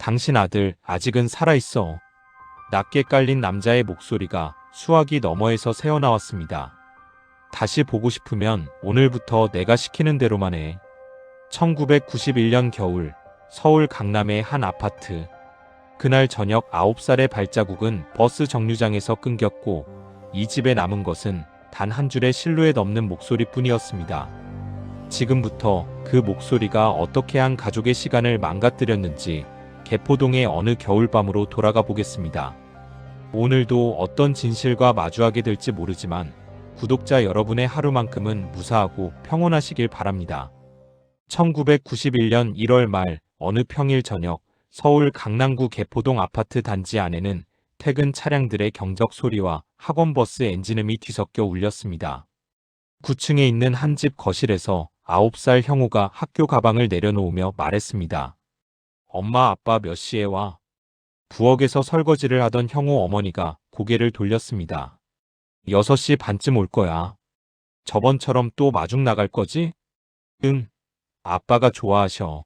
당신 아들 아직은 살아있어. 낮게 깔린 남자의 목소리가 수화기 너머에서 새어나왔습니다. 다시 보고 싶으면 오늘부터 내가 시키는 대로만 해. 1991년 겨울 서울 강남의 한 아파트. 그날 저녁 9살의 발자국은 버스 정류장에서 끊겼고 이 집에 남은 것은 단 한 줄의 실루엣 없는 목소리뿐이었습니다. 지금부터 그 목소리가 어떻게 한 가족의 시간을 망가뜨렸는지 개포동의 어느 겨울밤으로 돌아가 보겠습니다. 오늘도 어떤 진실과 마주하게 될지 모르지만 구독자 여러분의 하루만큼은 무사하고 평온하시길 바랍니다. 1991년 1월 말 어느 평일 저녁 서울 강남구 개포동 아파트 단지 안에는 퇴근 차량들의 경적 소리와 학원버스 엔진음이 뒤섞여 울렸습니다. 9층에 있는 한 집 거실에서 9살 형우가 학교 가방을 내려놓으며 말했습니다. 엄마 아빠 몇 시에 와? 부엌에서 설거지를 하던 형우 어머니가 고개를 돌렸습니다. 6시 반쯤 올 거야. 저번처럼 또 마중 나갈 거지? 응. 아빠가 좋아하셔.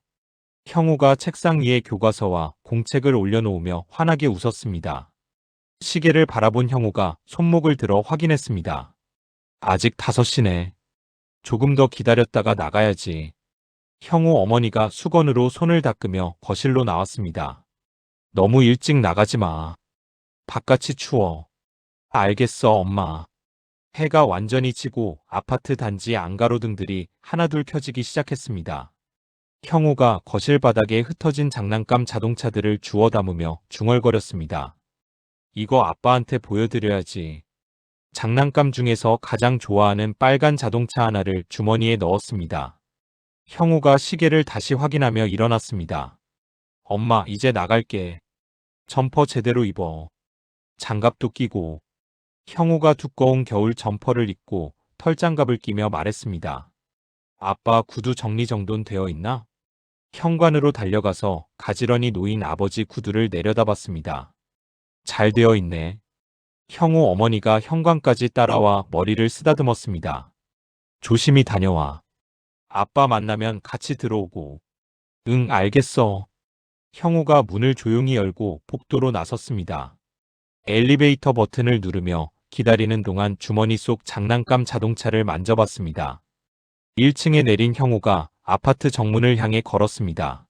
형우가 책상 위에 교과서와 공책을 올려놓으며 환하게 웃었습니다. 시계를 바라본 형우가 손목을 들어 확인했습니다. 아직 5시네. 조금 더 기다렸다가 나가야지. 형우 어머니가 수건으로 손을 닦으며 거실로 나왔습니다. 너무 일찍 나가지 마. 바깥이 추워. 알겠어, 엄마. 해가 완전히 지고 아파트 단지 안가로등들이 하나둘 켜지기 시작했습니다. 형우가 거실 바닥에 흩어진 장난감 자동차들을 주워 담으며 중얼거렸습니다. 이거 아빠한테 보여드려야지. 장난감 중에서 가장 좋아하는 빨간 자동차 하나를 주머니에 넣었습니다. 형우가 시계를 다시 확인하며 일어났습니다. 엄마, 이제 나갈게. 점퍼 제대로 입어. 장갑도 끼고. 형우가 두꺼운 겨울 점퍼를 입고 털장갑을 끼며 말했습니다. 아빠 구두 정리정돈 되어 있나? 현관으로 달려가서 가지런히 놓인 아버지 구두를 내려다봤습니다. 잘 되어 있네. 형우 어머니가 현관까지 따라와 머리를 쓰다듬었습니다. 조심히 다녀와. 아빠 만나면 같이 들어오고. 응, 알겠어. 형우가 문을 조용히 열고 복도로 나섰습니다. 엘리베이터 버튼을 누르며 기다리는 동안 주머니 속 장난감 자동차를 만져봤습니다. 1층에 내린 형우가 아파트 정문을 향해 걸었습니다.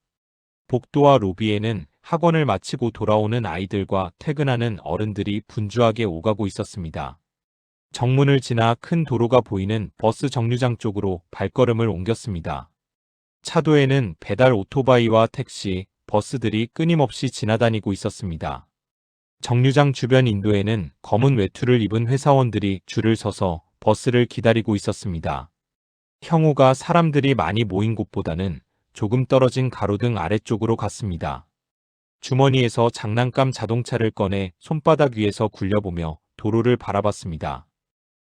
복도와 로비에는 학원을 마치고 돌아오는 아이들과 퇴근하는 어른들이 분주하게 오가고 있었습니다. 정문을 지나 큰 도로가 보이는 버스 정류장 쪽으로 발걸음을 옮겼습니다. 차도에는 배달 오토바이와 택시, 버스들이 끊임없이 지나다니고 있었습니다. 정류장 주변 인도에는 검은 외투를 입은 회사원들이 줄을 서서 버스를 기다리고 있었습니다. 형우가 사람들이 많이 모인 곳보다는 조금 떨어진 가로등 아래쪽으로 갔습니다. 주머니에서 장난감 자동차를 꺼내 손바닥 위에서 굴려보며 도로를 바라봤습니다.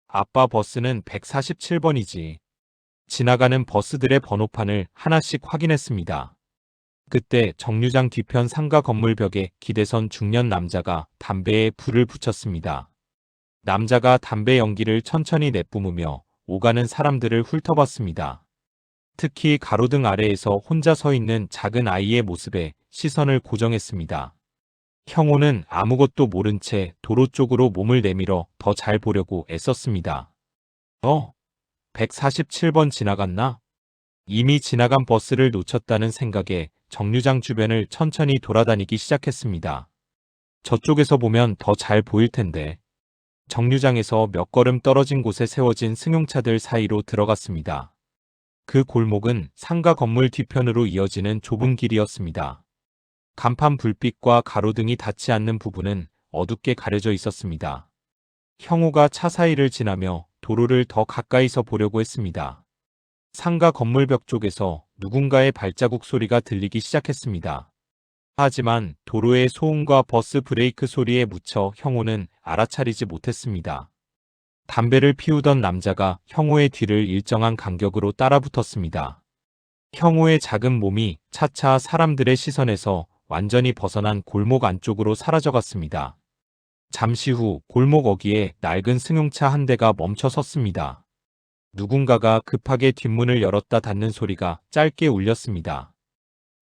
아빠 버스는 147번이지. 지나가는 버스들의 번호판을 하나씩 확인했습니다. 그때 정류장 뒤편 상가 건물 벽에 기대선 중년 남자가 담배에 불을 붙였습니다. 남자가 담배 연기를 천천히 내뿜으며 오가는 사람들을 훑어봤습니다. 특히 가로등 아래에서 혼자 서 있는 작은 아이의 모습에 시선을 고정했습니다. 형우는 아무것도 모른 채 도로 쪽으로 몸을 내밀어 더 잘 보려고 애썼습니다. 147번 지나갔나? 이미 지나간 버스를 놓쳤다는 생각에 정류장 주변을 천천히 돌아다니기 시작했습니다. 저쪽에서 보면 더 잘 보일 텐데. 정류장에서 몇 걸음 떨어진 곳에 세워진 승용차들 사이로 들어갔습니다. 그 골목은 상가 건물 뒤편으로 이어지는 좁은 길이었습니다. 간판 불빛과 가로등이 닿지 않는 부분은 어둡게 가려져 있었습니다. 형우가 차 사이를 지나며 도로를 더 가까이서 보려고 했습니다. 상가 건물벽 쪽에서 누군가의 발자국 소리가 들리기 시작했습니다. 하지만 도로의 소음과 버스 브레이크 소리에 묻혀 형우는 알아차리지 못했습니다. 담배를 피우던 남자가 형우의 뒤를 일정한 간격으로 따라붙었습니다. 형우의 작은 몸이 차차 사람들의 시선에서 완전히 벗어난 골목 안쪽으로 사라져갔습니다. 잠시 후 골목 어귀에 낡은 승용차 한 대가 멈춰 섰습니다. 누군가가 급하게 뒷문을 열었다 닫는 소리가 짧게 울렸습니다.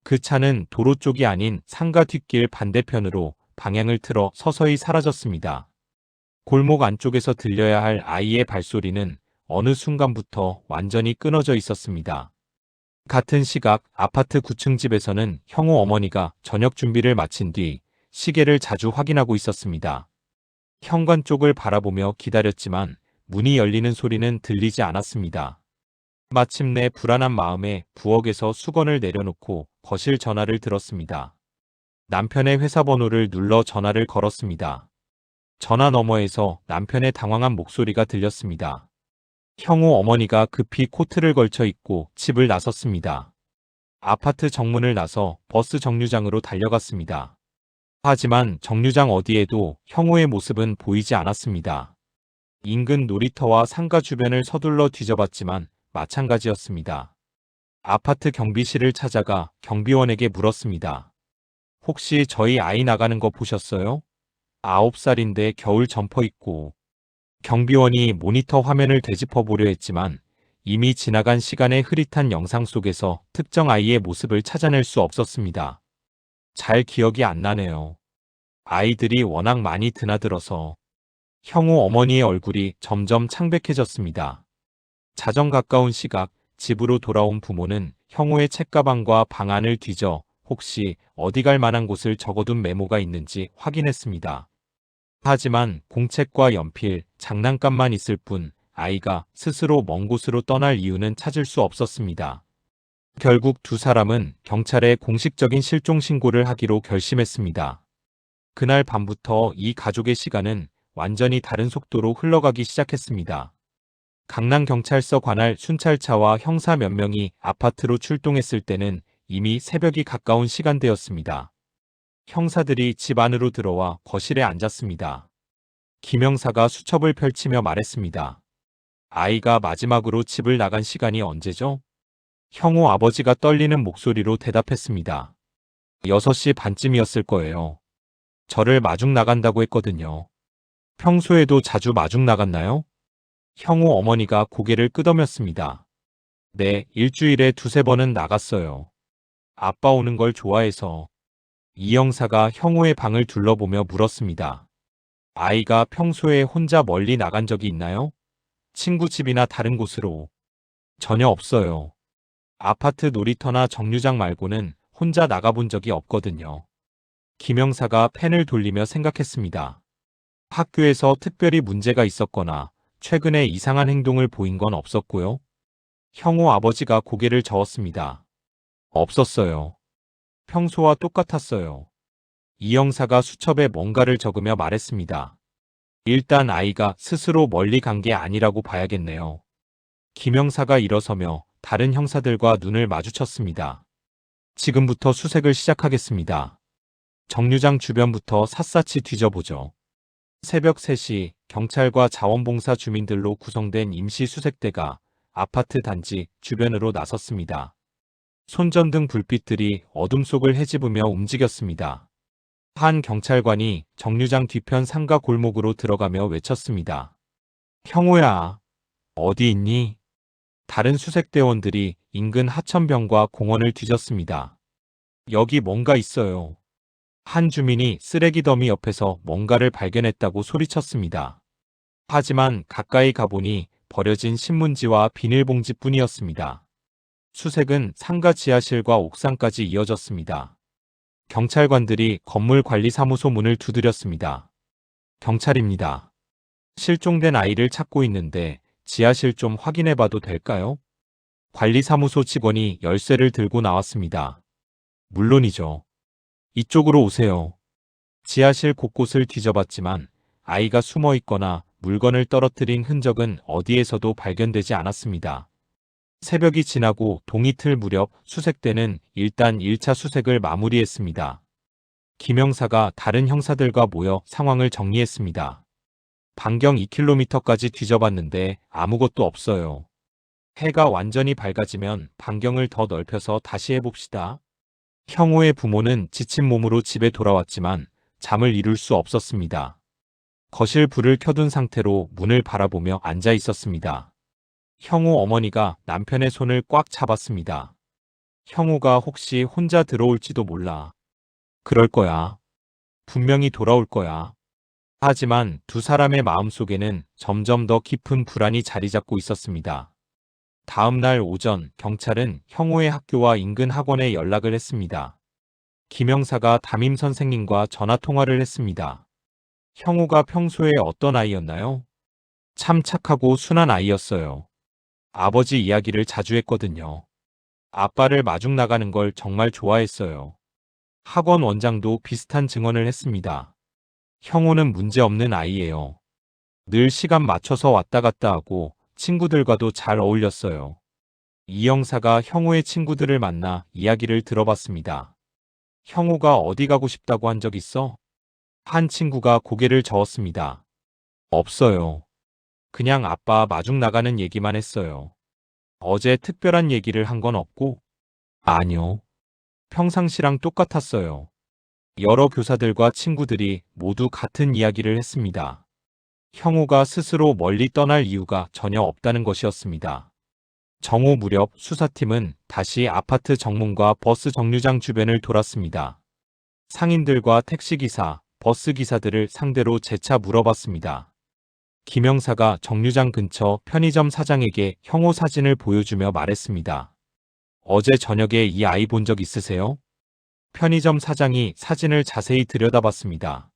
그 차는 도로 쪽이 아닌 상가 뒷길 반대편으로 방향을 틀어 서서히 사라졌습니다. 골목 안쪽에서 들려야 할 아이의 발소리는 어느 순간부터 완전히 끊어져 있었습니다. 같은 시각 아파트 9층 집에서는 형우 어머니가 저녁 준비를 마친 뒤 시계를 자주 확인하고 있었습니다. 현관 쪽을 바라보며 기다렸지만 문이 열리는 소리는 들리지 않았습니다. 마침내 불안한 마음에 부엌에서 수건을 내려놓고 거실 전화를 들었습니다. 남편의 회사 번호를 눌러 전화를 걸었습니다. 전화 너머에서 남편의 당황한 목소리가 들렸습니다. 형우 어머니가 급히 코트를 걸쳐 입고 집을 나섰습니다. 아파트 정문을 나서 버스 정류장으로 달려갔습니다. 하지만 정류장 어디에도 형우의 모습은 보이지 않았습니다. 인근 놀이터와 상가 주변을 서둘러 뒤져봤지만 마찬가지였습니다. 아파트 경비실을 찾아가 경비원에게 물었습니다. 혹시 저희 아이 나가는 거 보셨어요? 9살인데 겨울 점퍼 입고. 경비원이 모니터 화면을 되짚어 보려 했지만 이미 지나간 시간의 흐릿한 영상 속에서 특정 아이의 모습을 찾아낼 수 없었습니다. 잘 기억이 안 나네요. 아이들이 워낙 많이 드나들어서. 형우 어머니의 얼굴이 점점 창백해졌습니다. 자정 가까운 시각 집으로 돌아온 부모는 형우의 책가방과 방안을 뒤져 혹시 어디 갈 만한 곳을 적어둔 메모가 있는지 확인했습니다. 하지만 공책과 연필, 장난감만 있을 뿐 아이가 스스로 먼 곳으로 떠날 이유는 찾을 수 없었습니다. 결국 두 사람은 경찰에 공식적인 실종 신고를 하기로 결심했습니다. 그날 밤부터 이 가족의 시간은 완전히 다른 속도로 흘러가기 시작했습니다. 강남경찰서 관할 순찰차와 형사 몇 명이 아파트로 출동했을 때는 이미 새벽이 가까운 시간대였습니다. 형사들이 집 안으로 들어와 거실에 앉았습니다. 김 형사가 수첩을 펼치며 말했습니다. 아이가 마지막으로 집을 나간 시간이 언제죠? 형우 아버지가 떨리는 목소리로 대답했습니다. 6시 반쯤이었을 거예요. 저를 마중 나간다고 했거든요. 평소에도 자주 마중 나갔나요? 형우 어머니가 고개를 끄덕였습니다. 네, 일주일에 2~3번은 나갔어요. 아빠 오는 걸 좋아해서. 이 형사가 형우의 방을 둘러보며 물었습니다. 아이가 평소에 혼자 멀리 나간 적이 있나요? 친구 집이나 다른 곳으로. 전혀 없어요. 아파트 놀이터나 정류장 말고는 혼자 나가본 적이 없거든요. 김 형사가 펜을 돌리며 생각했습니다. 학교에서 특별히 문제가 있었거나 최근에 이상한 행동을 보인 건 없었고요. 형우 아버지가 고개를 저었습니다. 없었어요. 평소와 똑같았어요. 이 형사가 수첩에 뭔가를 적으며 말했습니다. 일단 아이가 스스로 멀리 간 게 아니라고 봐야겠네요. 김 형사가 일어서며 다른 형사들과 눈을 마주쳤습니다. 지금부터 수색을 시작하겠습니다. 정류장 주변부터 샅샅이 뒤져보죠. 새벽 3시 경찰과 자원봉사 주민들로 구성된 임시수색대가 아파트 단지 주변으로 나섰습니다. 손전등 불빛들이 어둠 속을 헤집으며 움직였습니다. 한 경찰관이 정류장 뒤편 상가 골목으로 들어가며 외쳤습니다. 형우야, 어디 있니? 다른 수색대원들이 인근 하천병과 공원을 뒤졌습니다. 여기 뭔가 있어요. 한 주민이 쓰레기 더미 옆에서 뭔가를 발견했다고 소리쳤습니다. 하지만 가까이 가보니 버려진 신문지와 비닐봉지뿐이었습니다. 수색은 상가 지하실과 옥상까지 이어졌습니다. 경찰관들이 건물 관리사무소 문을 두드렸습니다. 경찰입니다. 실종된 아이를 찾고 있는데 지하실 좀 확인해봐도 될까요? 관리사무소 직원이 열쇠를 들고 나왔습니다. 물론이죠. 이쪽으로 오세요. 지하실 곳곳을 뒤져봤지만 아이가 숨어 있거나 물건을 떨어뜨린 흔적은 어디에서도 발견되지 않았습니다. 새벽이 지나고 동이틀 무렵 수색대는 일단 1차 수색을 마무리했습니다. 김 형사가 다른 형사들과 모여 상황을 정리했습니다. 반경 2km까지 뒤져봤는데 아무것도 없어요. 해가 완전히 밝아지면 반경을 더 넓혀서 다시 해봅시다. 형우의 부모는 지친 몸으로 집에 돌아왔지만 잠을 이룰 수 없었습니다. 거실 불을 켜둔 상태로 문을 바라보며 앉아 있었습니다. 형우 어머니가 남편의 손을 꽉 잡았습니다. 형우가 혹시 혼자 들어올지도 몰라. 그럴 거야. 분명히 돌아올 거야. 하지만 두 사람의 마음속에는 점점 더 깊은 불안이 자리 잡고 있었습니다. 다음 날 오전 경찰은 형우의 학교와 인근 학원에 연락을 했습니다. 김 형사가 담임 선생님과 전화 통화를 했습니다. 형우가 평소에 어떤 아이였나요? 참 착하고 순한 아이였어요. 아버지 이야기를 자주 했거든요. 아빠를 마중 나가는 걸 정말 좋아했어요. 학원 원장도 비슷한 증언을 했습니다. 형우는 문제없는 아이예요. 늘 시간 맞춰서 왔다 갔다 하고 친구들과도 잘 어울렸어요. 이 형사가 형우의 친구들을 만나 이야기를 들어봤습니다. 형우가 어디 가고 싶다고 한 적 있어? 한 친구가 고개를 저었습니다. 없어요. 그냥 아빠 마중 나가는 얘기만 했어요. 어제 특별한 얘기를 한 건 없고? 아니요. 평상시랑 똑같았어요. 여러 교사들과 친구들이 모두 같은 이야기를 했습니다. 형우가 스스로 멀리 떠날 이유가 전혀 없다는 것이었습니다. 정오 무렵 수사팀은 다시 아파트 정문과 버스 정류장 주변을 돌았습니다. 상인들과 택시기사, 버스기사들을 상대로 재차 물어봤습니다. 김 형사가 정류장 근처 편의점 사장에게 형우 사진을 보여주며 말했습니다. 어제 저녁에 이 아이 본 적 있으세요? 편의점 사장이 사진을 자세히 들여다봤습니다.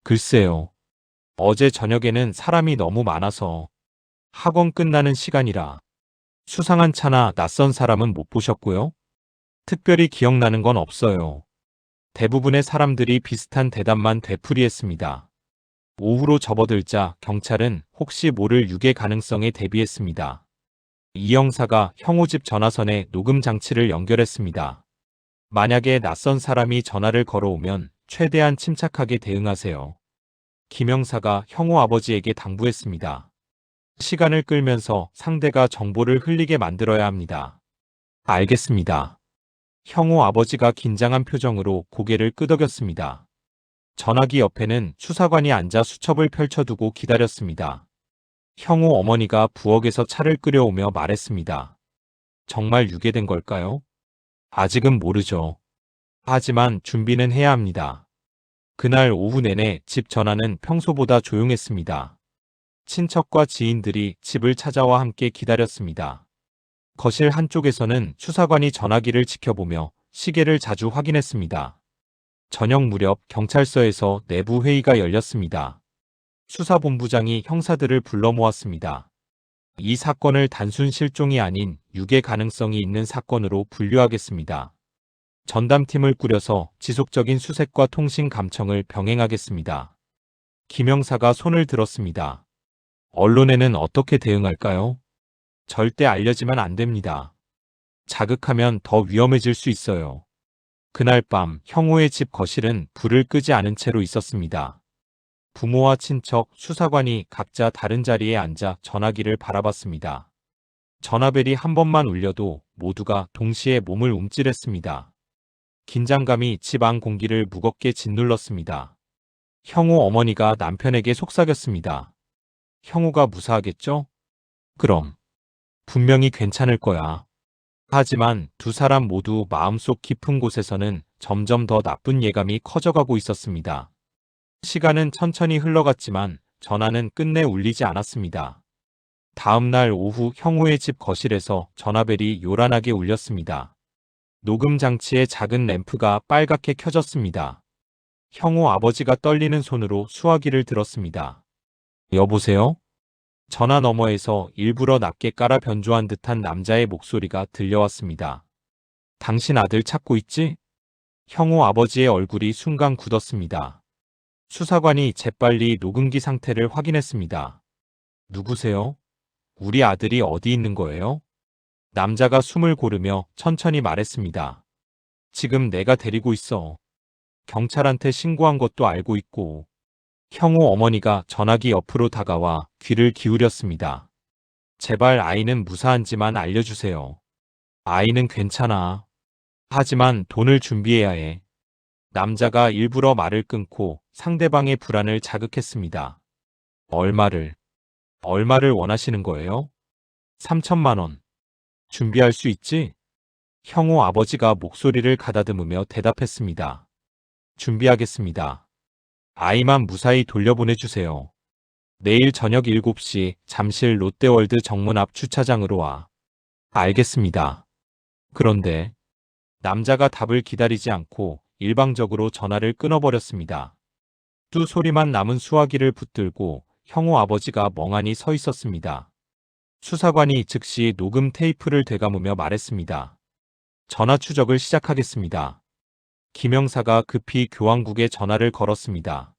글쎄요. 어제 저녁에는 사람이 너무 많아서 학원 끝나는 시간이라 수상한 차나 낯선 사람은 못 보셨고요. 특별히 기억나는 건 없어요. 대부분의 사람들이 비슷한 대답만 되풀이했습니다. 오후로 접어들자 경찰은 혹시 모를 유괴 가능성에 대비했습니다. 이 형사가 형우 집 전화선에 녹음 장치를 연결했습니다. 만약에 낯선 사람이 전화를 걸어오면 최대한 침착하게 대응하세요. 김 형사가 형우 아버지에게 당부했습니다. 시간을 끌면서 상대가 정보를 흘리게 만들어야 합니다. 알겠습니다. 형우 아버지가 긴장한 표정으로 고개를 끄덕였습니다. 전화기 옆에는 수사관이 앉아 수첩을 펼쳐두고 기다렸습니다. 형우 어머니가 부엌에서 차를 끓여오며 말했습니다. 정말 유괴된 걸까요? 아직은 모르죠. 하지만 준비는 해야 합니다. 그날 오후 내내 집 전화는 평소보다 조용했습니다. 친척과 지인들이 집을 찾아와 함께 기다렸습니다. 거실 한쪽에서는 수사관이 전화기를 지켜보며 시계를 자주 확인했습니다. 저녁 무렵 경찰서에서 내부 회의가 열렸습니다. 수사본부장이 형사들을 불러 모았습니다. 이 사건을 단순 실종이 아닌 유괴 가능성이 있는 사건으로 분류하겠습니다. 전담팀을 꾸려서 지속적인 수색과 통신 감청을 병행하겠습니다. 김 형사가 손을 들었습니다. 언론에는 어떻게 대응할까요? 절대 알려지면 안 됩니다. 자극하면 더 위험해질 수 있어요. 그날 밤 형우의 집 거실은 불을 끄지 않은 채로 있었습니다. 부모와 친척, 수사관이 각자 다른 자리에 앉아 전화기를 바라봤습니다. 전화벨이 한 번만 울려도 모두가 동시에 몸을 움찔했습니다. 긴장감이 집 안 공기를 무겁게 짓눌렀습니다. 형우 어머니가 남편에게 속삭였습니다. 형우가 무사하겠죠? 그럼. 분명히 괜찮을 거야. 하지만 두 사람 모두 마음속 깊은 곳에서는 점점 더 나쁜 예감이 커져가고 있었습니다. 시간은 천천히 흘러갔지만 전화는 끝내 울리지 않았습니다. 다음 날 오후 형우의 집 거실에서 전화벨이 요란하게 울렸습니다. 녹음 장치의 작은 램프가 빨갛게 켜졌습니다. 형우 아버지가 떨리는 손으로 수화기를 들었습니다. 여보세요? 전화 너머에서 일부러 낮게 깔아 변조한 듯한 남자의 목소리가 들려왔습니다. 당신 아들 찾고 있지? 형우 아버지의 얼굴이 순간 굳었습니다. 수사관이 재빨리 녹음기 상태를 확인했습니다. 누구세요? 우리 아들이 어디 있는 거예요? 남자가 숨을 고르며 천천히 말했습니다. 지금 내가 데리고 있어. 경찰한테 신고한 것도 알고 있고. 형우 어머니가 전화기 옆으로 다가와 귀를 기울였습니다. 제발 아이는 무사한지만 알려주세요. 아이는 괜찮아. 하지만 돈을 준비해야 해. 남자가 일부러 말을 끊고 상대방의 불안을 자극했습니다. 얼마를 원하시는 거예요? 3천만 원. 준비할 수 있지? 형우 아버지가 목소리를 가다듬으며 대답했습니다. 준비하겠습니다. 아이만 무사히 돌려보내주세요. 내일 저녁 7시 잠실 롯데월드 정문 앞 주차장으로 와. 알겠습니다. 그런데 남자가 답을 기다리지 않고 일방적으로 전화를 끊어버렸습니다. 뚜 소리만 남은 수화기를 붙들고 형우 아버지가 멍하니 서 있었습니다. 수사관이 즉시 녹음 테이프를 되감으며 말했습니다. 전화 추적을 시작하겠습니다. 김영사가 급히 교황국에 전화를 걸었습니다.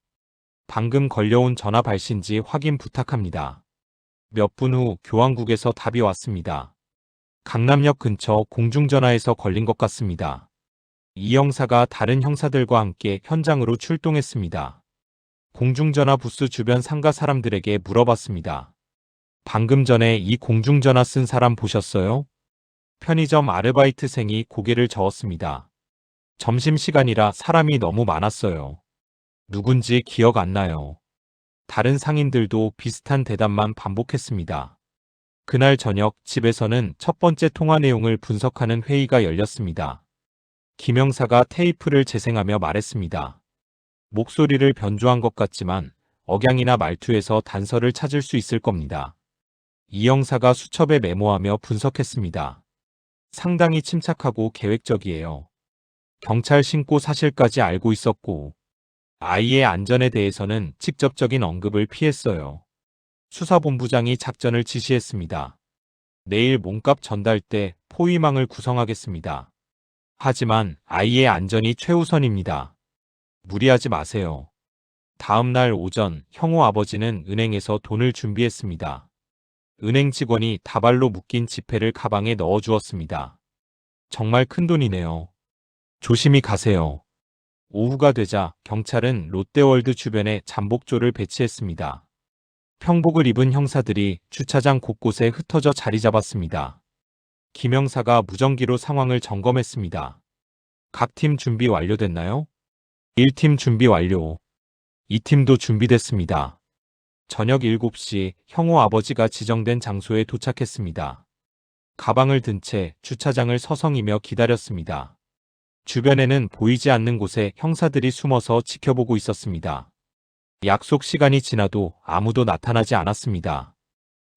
방금 걸려온 전화 발신지 확인 부탁합니다. 몇 분 후 교황국에서 답이 왔습니다. 강남역 근처 공중전화에서 걸린 것 같습니다. 이 형사가 다른 형사들과 함께 현장으로 출동했습니다. 공중전화 부스 주변 상가 사람들에게 물어봤습니다. 방금 전에 이 공중전화 쓴 사람 보셨어요? 편의점 아르바이트생이 고개를 저었습니다. 점심시간이라 사람이 너무 많았어요. 누군지 기억 안 나요. 다른 상인들도 비슷한 대답만 반복했습니다. 그날 저녁 집에서는 첫 번째 통화 내용을 분석하는 회의가 열렸습니다. 김영사가 테이프를 재생하며 말했습니다. 목소리를 변조한 것 같지만 억양이나 말투에서 단서를 찾을 수 있을 겁니다. 이 형사가 수첩에 메모하며 분석했습니다. 상당히 침착하고 계획적이에요. 경찰 신고 사실까지 알고 있었고 아이의 안전에 대해서는 직접적인 언급을 피했어요. 수사본부장이 작전을 지시했습니다. 내일 몸값 전달 때 포위망을 구성하겠습니다. 하지만 아이의 안전이 최우선입니다. 무리하지 마세요. 다음 날 오전 형우 아버지는 은행에서 돈을 준비했습니다. 은행 직원이 다발로 묶인 지폐를 가방에 넣어 주었습니다. 정말 큰 돈이네요. 조심히 가세요. 오후가 되자 경찰은 롯데월드 주변에 잠복조를 배치했습니다. 평복을 입은 형사들이 주차장 곳곳에 흩어져 자리 잡았습니다. 김영사가 무전기로 상황을 점검했습니다. 각 팀 준비 완료됐나요? 1팀 준비 완료. 2팀도 준비됐습니다. 저녁 7시 형우 아버지가 지정된 장소에 도착했습니다. 가방을 든 채 주차장을 서성이며 기다렸습니다. 주변에는 보이지 않는 곳에 형사들이 숨어서 지켜보고 있었습니다. 약속 시간이 지나도 아무도 나타나지 않았습니다.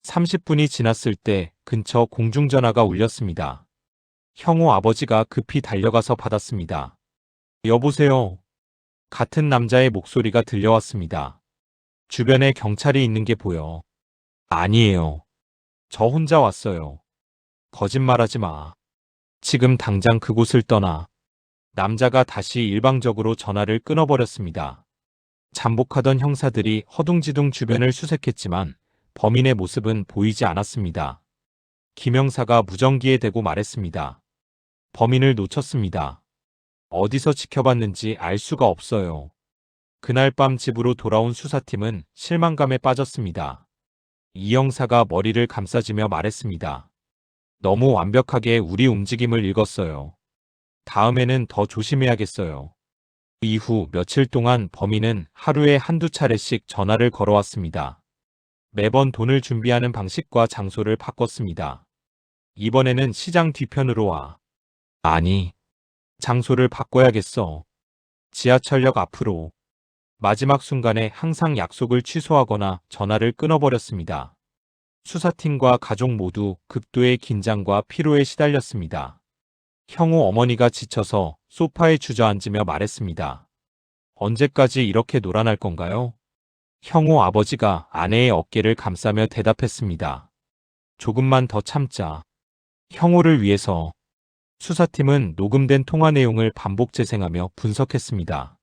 30분이 지났을 때 근처 공중전화가 울렸습니다. 형우 아버지가 급히 달려가서 받았습니다. 여보세요. 같은 남자의 목소리가 들려왔습니다. 주변에 경찰이 있는 게 보여. 아니에요. 저 혼자 왔어요. 거짓말하지 마. 지금 당장 그곳을 떠나. 남자가 다시 일방적으로 전화를 끊어버렸습니다. 잠복하던 형사들이 허둥지둥 주변을 수색했지만 범인의 모습은 보이지 않았습니다. 김영사가 무전기에 대고 말했습니다. 범인을 놓쳤습니다. 어디서 지켜봤는지 알 수가 없어요. 그날 밤 집으로 돌아온 수사팀은 실망감에 빠졌습니다. 이 형사가 머리를 감싸지며 말했습니다. 너무 완벽하게 우리 움직임을 읽었어요. 다음에는 더 조심해야겠어요. 이후 며칠 동안 범인은 하루에 한두 차례씩 전화를 걸어왔습니다. 매번 돈을 준비하는 방식과 장소를 바꿨습니다. 이번에는 시장 뒤편으로 와. 아니, 장소를 바꿔야겠어. 지하철역 앞으로. 마지막 순간에 항상 약속을 취소하거나 전화를 끊어버렸습니다. 수사팀과 가족 모두 극도의 긴장과 피로에 시달렸습니다. 형우 어머니가 지쳐서 소파에 주저앉으며 말했습니다. 언제까지 이렇게 놀아날 건가요? 형우 아버지가 아내의 어깨를 감싸며 대답했습니다. 조금만 더 참자. 형우를 위해서. 수사팀은 녹음된 통화 내용을 반복 재생하며 분석했습니다.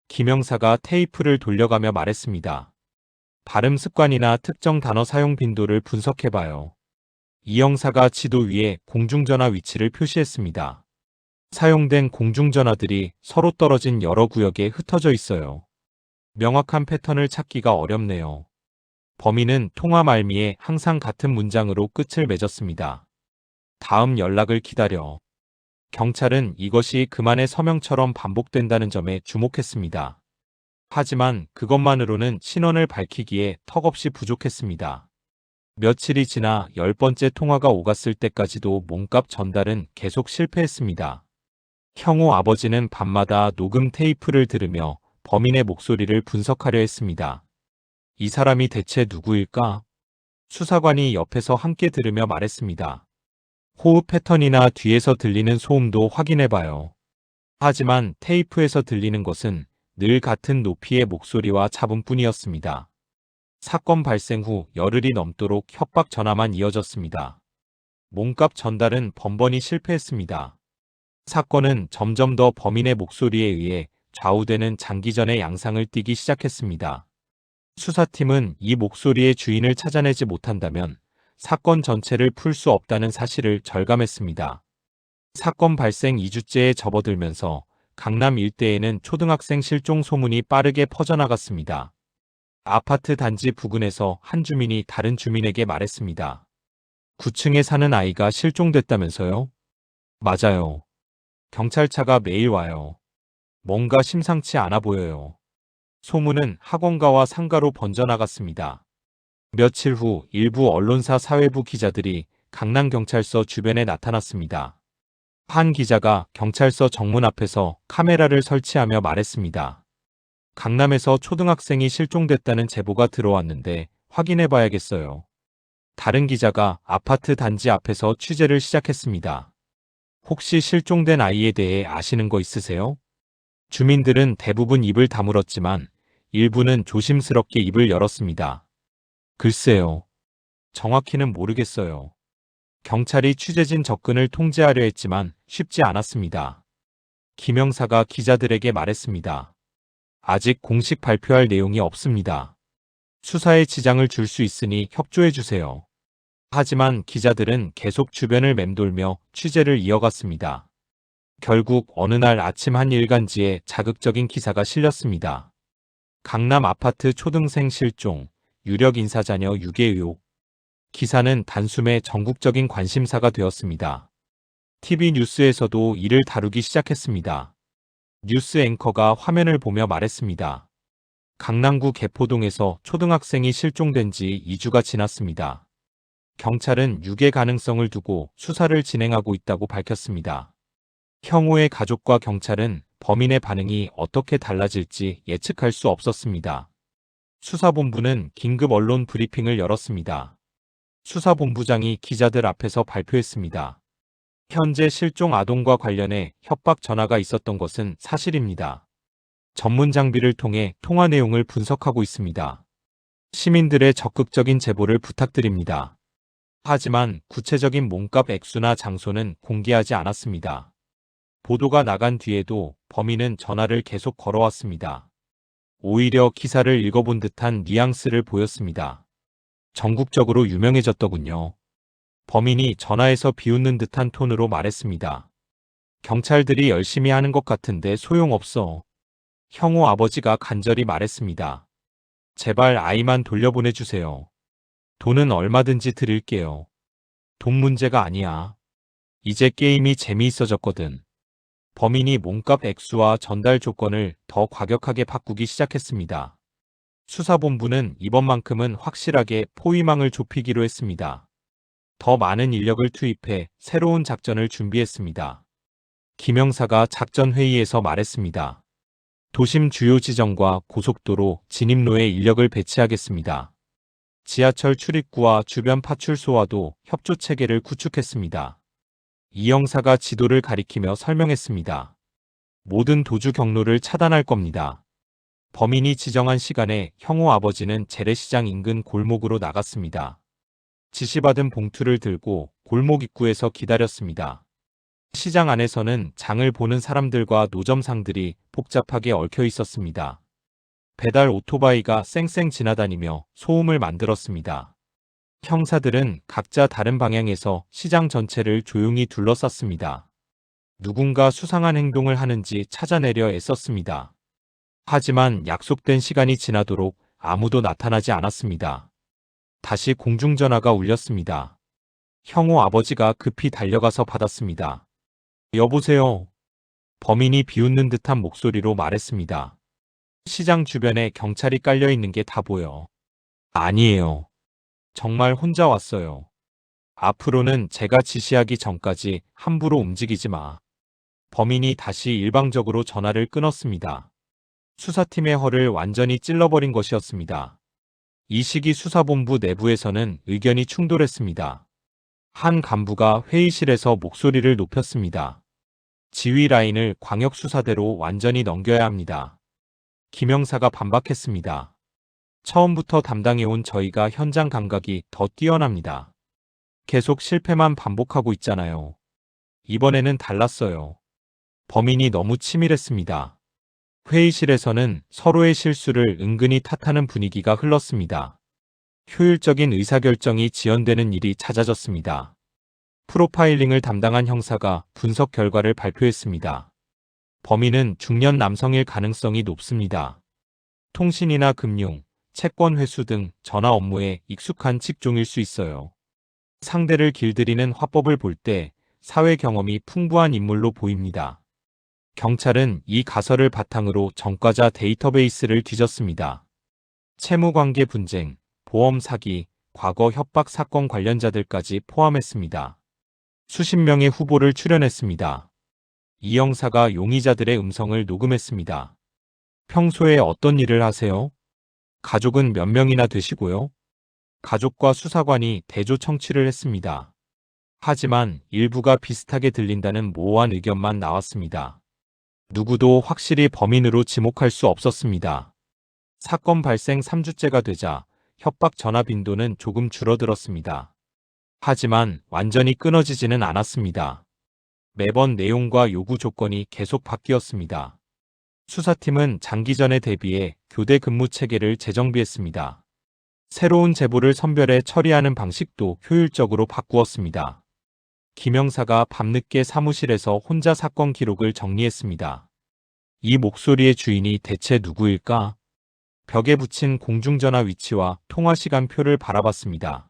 김영사가 테이프를 돌려가며 말했습니다. 발음 습관이나 특정 단어 사용 빈도를 분석해봐요. 이 형사가 지도 위에 공중전화 위치를 표시했습니다. 사용된 공중전화들이 서로 떨어진 여러 구역에 흩어져 있어요. 명확한 패턴을 찾기가 어렵네요. 범인은 통화 말미에 항상 같은 문장으로 끝을 맺었습니다. 다음 연락을 기다려. 경찰은 이것이 그만의 서명처럼 반복된다는 점에 주목했습니다. 하지만 그것만으로는 신원을 밝히기에 턱없이 부족했습니다. 며칠이 지나 10번째 통화가 오갔을 때까지도 몸값 전달은 계속 실패했습니다. 형우 아버지는 밤마다 녹음 테이프를 들으며 범인의 목소리를 분석하려 했습니다. 이 사람이 대체 누구일까? 수사관이 옆에서 함께 들으며 말했습니다. 호흡 패턴이나 뒤에서 들리는 소음도 확인해봐요. 하지만 테이프에서 들리는 것은 늘 같은 높이의 목소리와 잡음뿐이었습니다. 사건 발생 후 열흘이 넘도록 협박 전화만 이어졌습니다. 몸값 전달은 번번이 실패했습니다. 사건은 점점 더 범인의 목소리에 의해 좌우되는 장기전의 양상을 띠기 시작했습니다. 수사팀은 이 목소리의 주인을 찾아내지 못한다면 사건 전체를 풀 수 없다는 사실을 절감했습니다. 사건 발생 2주째에 접어들면서 강남 일대에는 초등학생 실종 소문이 빠르게 퍼져나갔습니다. 아파트 단지 부근에서 한 주민이 다른 주민에게 말했습니다. 9층에 사는 아이가 실종됐다면서요? 맞아요. 경찰차가 매일 와요. 뭔가 심상치 않아 보여요. 소문은 학원가와 상가로 번져나갔습니다. 며칠 후 일부 언론사 사회부 기자들이 강남경찰서 주변에 나타났습니다. 한 기자가 경찰서 정문 앞에서 카메라를 설치하며 말했습니다. 강남에서 초등학생이 실종됐다는 제보가 들어왔는데 확인해봐야겠어요. 다른 기자가 아파트 단지 앞에서 취재를 시작했습니다. 혹시 실종된 아이에 대해 아시는 거 있으세요? 주민들은 대부분 입을 다물었지만 일부는 조심스럽게 입을 열었습니다. 글쎄요. 정확히는 모르겠어요. 경찰이 취재진 접근을 통제하려 했지만 쉽지 않았습니다. 김영사가 기자들에게 말했습니다. 아직 공식 발표할 내용이 없습니다. 수사에 지장을 줄 수 있으니 협조해 주세요. 하지만 기자들은 계속 주변을 맴돌며 취재를 이어갔습니다. 결국 어느 날 아침 한 일간지에 자극적인 기사가 실렸습니다. 강남 아파트 초등생 실종, 유력 인사 자녀 유괴 의혹. 기사는 단숨에 전국적인 관심사가 되었습니다. TV 뉴스에서도 이를 다루기 시작했습니다. 뉴스 앵커가 화면을 보며 말했습니다. 강남구 개포동에서 초등학생이 실종된 지 2주가 지났습니다. 경찰은 유괴 가능성을 두고 수사를 진행하고 있다고 밝혔습니다. 형우의 가족과 경찰은 범인의 반응이 어떻게 달라질지 예측할 수 없었습니다. 수사본부는 긴급 언론 브리핑을 열었습니다. 수사본부장이 기자들 앞에서 발표했습니다. 현재 실종 아동과 관련해 협박 전화가 있었던 것은 사실입니다. 전문 장비를 통해 통화 내용을 분석하고 있습니다. 시민들의 적극적인 제보를 부탁드립니다. 하지만 구체적인 몸값 액수나 장소는 공개하지 않았습니다. 보도가 나간 뒤에도 범인은 전화를 계속 걸어왔습니다. 오히려 기사를 읽어본 듯한 뉘앙스를 보였습니다. 전국적으로 유명해졌더군요. 범인이 전화에서 비웃는 듯한 톤으로 말했습니다. 경찰들이 열심히 하는 것 같은데 소용없어. 형우 아버지가 간절히 말했습니다. 제발 아이만 돌려보내주세요. 돈은 얼마든지 드릴게요. 돈 문제가 아니야. 이제 게임이 재미있어졌거든. 범인이 몸값 액수와 전달 조건을 더 과격하게 바꾸기 시작했습니다. 수사본부는 이번만큼은 확실하게 포위망을 좁히기로 했습니다. 더 많은 인력을 투입해 새로운 작전을 준비했습니다. 김영사가 작전회의에서 말했습니다. 도심 주요 지점과 고속도로, 진입로에 인력을 배치하겠습니다. 지하철 출입구와 주변 파출소와도 협조 체계를 구축했습니다. 이영사가 지도를 가리키며 설명했습니다. 모든 도주 경로를 차단할 겁니다. 범인이 지정한 시간에 형우 아버지는 재래시장 인근 골목으로 나갔습니다. 지시받은 봉투를 들고 골목 입구에서 기다렸습니다. 시장 안에서는 장을 보는 사람들과 노점상들이 복잡하게 얽혀 있었습니다. 배달 오토바이가 쌩쌩 지나다니며 소음을 만들었습니다. 형사들은 각자 다른 방향에서 시장 전체를 조용히 둘러쌌습니다. 누군가 수상한 행동을 하는지 찾아내려 애썼습니다. 하지만 약속된 시간이 지나도록 아무도 나타나지 않았습니다. 다시 공중전화가 울렸습니다. 형우 아버지가 급히 달려가서 받았습니다. 여보세요. 범인이 비웃는 듯한 목소리로 말했습니다. 시장 주변에 경찰이 깔려 있는 게 다 보여. 아니에요. 정말 혼자 왔어요. 앞으로는 제가 지시하기 전까지 함부로 움직이지 마. 범인이 다시 일방적으로 전화를 끊었습니다. 수사팀의 허를 완전히 찔러버린 것이었습니다. 이 시기 수사본부 내부에서는 의견이 충돌했습니다. 한 간부가 회의실에서 목소리를 높였습니다. 지휘 라인을 광역수사대로 완전히 넘겨야 합니다. 김 형사가 반박했습니다. 처음부터 담당해온 저희가 현장 감각이 더 뛰어납니다. 계속 실패만 반복하고 있잖아요. 이번에는 달랐어요. 범인이 너무 치밀했습니다. 회의실에서는 서로의 실수를 은근히 탓하는 분위기가 흘렀습니다. 효율적인 의사결정이 지연되는 일이 잦아졌습니다. 프로파일링을 담당한 형사가 분석 결과를 발표했습니다. 범인은 중년 남성일 가능성이 높습니다. 통신이나 금융, 채권 회수 등 전화 업무에 익숙한 직종일 수 있어요. 상대를 길들이는 화법을 볼 때 사회 경험이 풍부한 인물로 보입니다. 경찰은 이 가설을 바탕으로 전과자 데이터베이스를 뒤졌습니다. 채무관계 분쟁, 보험 사기, 과거 협박 사건 관련자들까지 포함했습니다. 수십 명의 후보를 출연했습니다. 이 형사가 용의자들의 음성을 녹음했습니다. 평소에 어떤 일을 하세요? 가족은 몇 명이나 되시고요? 가족과 수사관이 대조 청취를 했습니다. 하지만 일부가 비슷하게 들린다는 모호한 의견만 나왔습니다. 누구도 확실히 범인으로 지목할 수 없었습니다. 사건 발생 3주째가 되자 협박 전화 빈도는 조금 줄어들었습니다. 하지만 완전히 끊어지지는 않았습니다. 매번 내용과 요구 조건이 계속 바뀌었습니다. 수사팀은 장기전에 대비해 교대 근무 체계를 재정비했습니다. 새로운 제보를 선별해 처리하는 방식도 효율적으로 바꾸었습니다. 김 형사가 밤늦게 사무실에서 혼자 사건 기록을 정리했습니다. 이 목소리의 주인이 대체 누구일까? 벽에 붙인 공중전화 위치와 통화시간표를 바라봤습니다.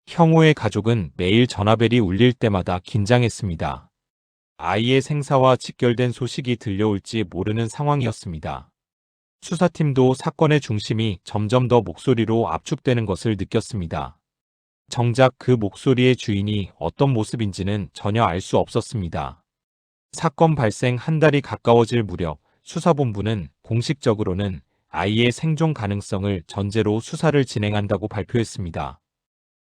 형우의 가족은 매일 전화벨이 울릴 때마다 긴장했습니다. 아이의 생사와 직결된 소식이 들려올지 모르는 상황이었습니다. 수사팀도 사건의 중심이 점점 더 목소리로 압축되는 것을 느꼈습니다. 정작 그 목소리의 주인이 어떤 모습인지는 전혀 알 수 없었습니다. 사건 발생 한 달이 가까워질 무렵 수사본부는 공식적으로는 아이의 생존 가능성을 전제로 수사를 진행한다고 발표했습니다.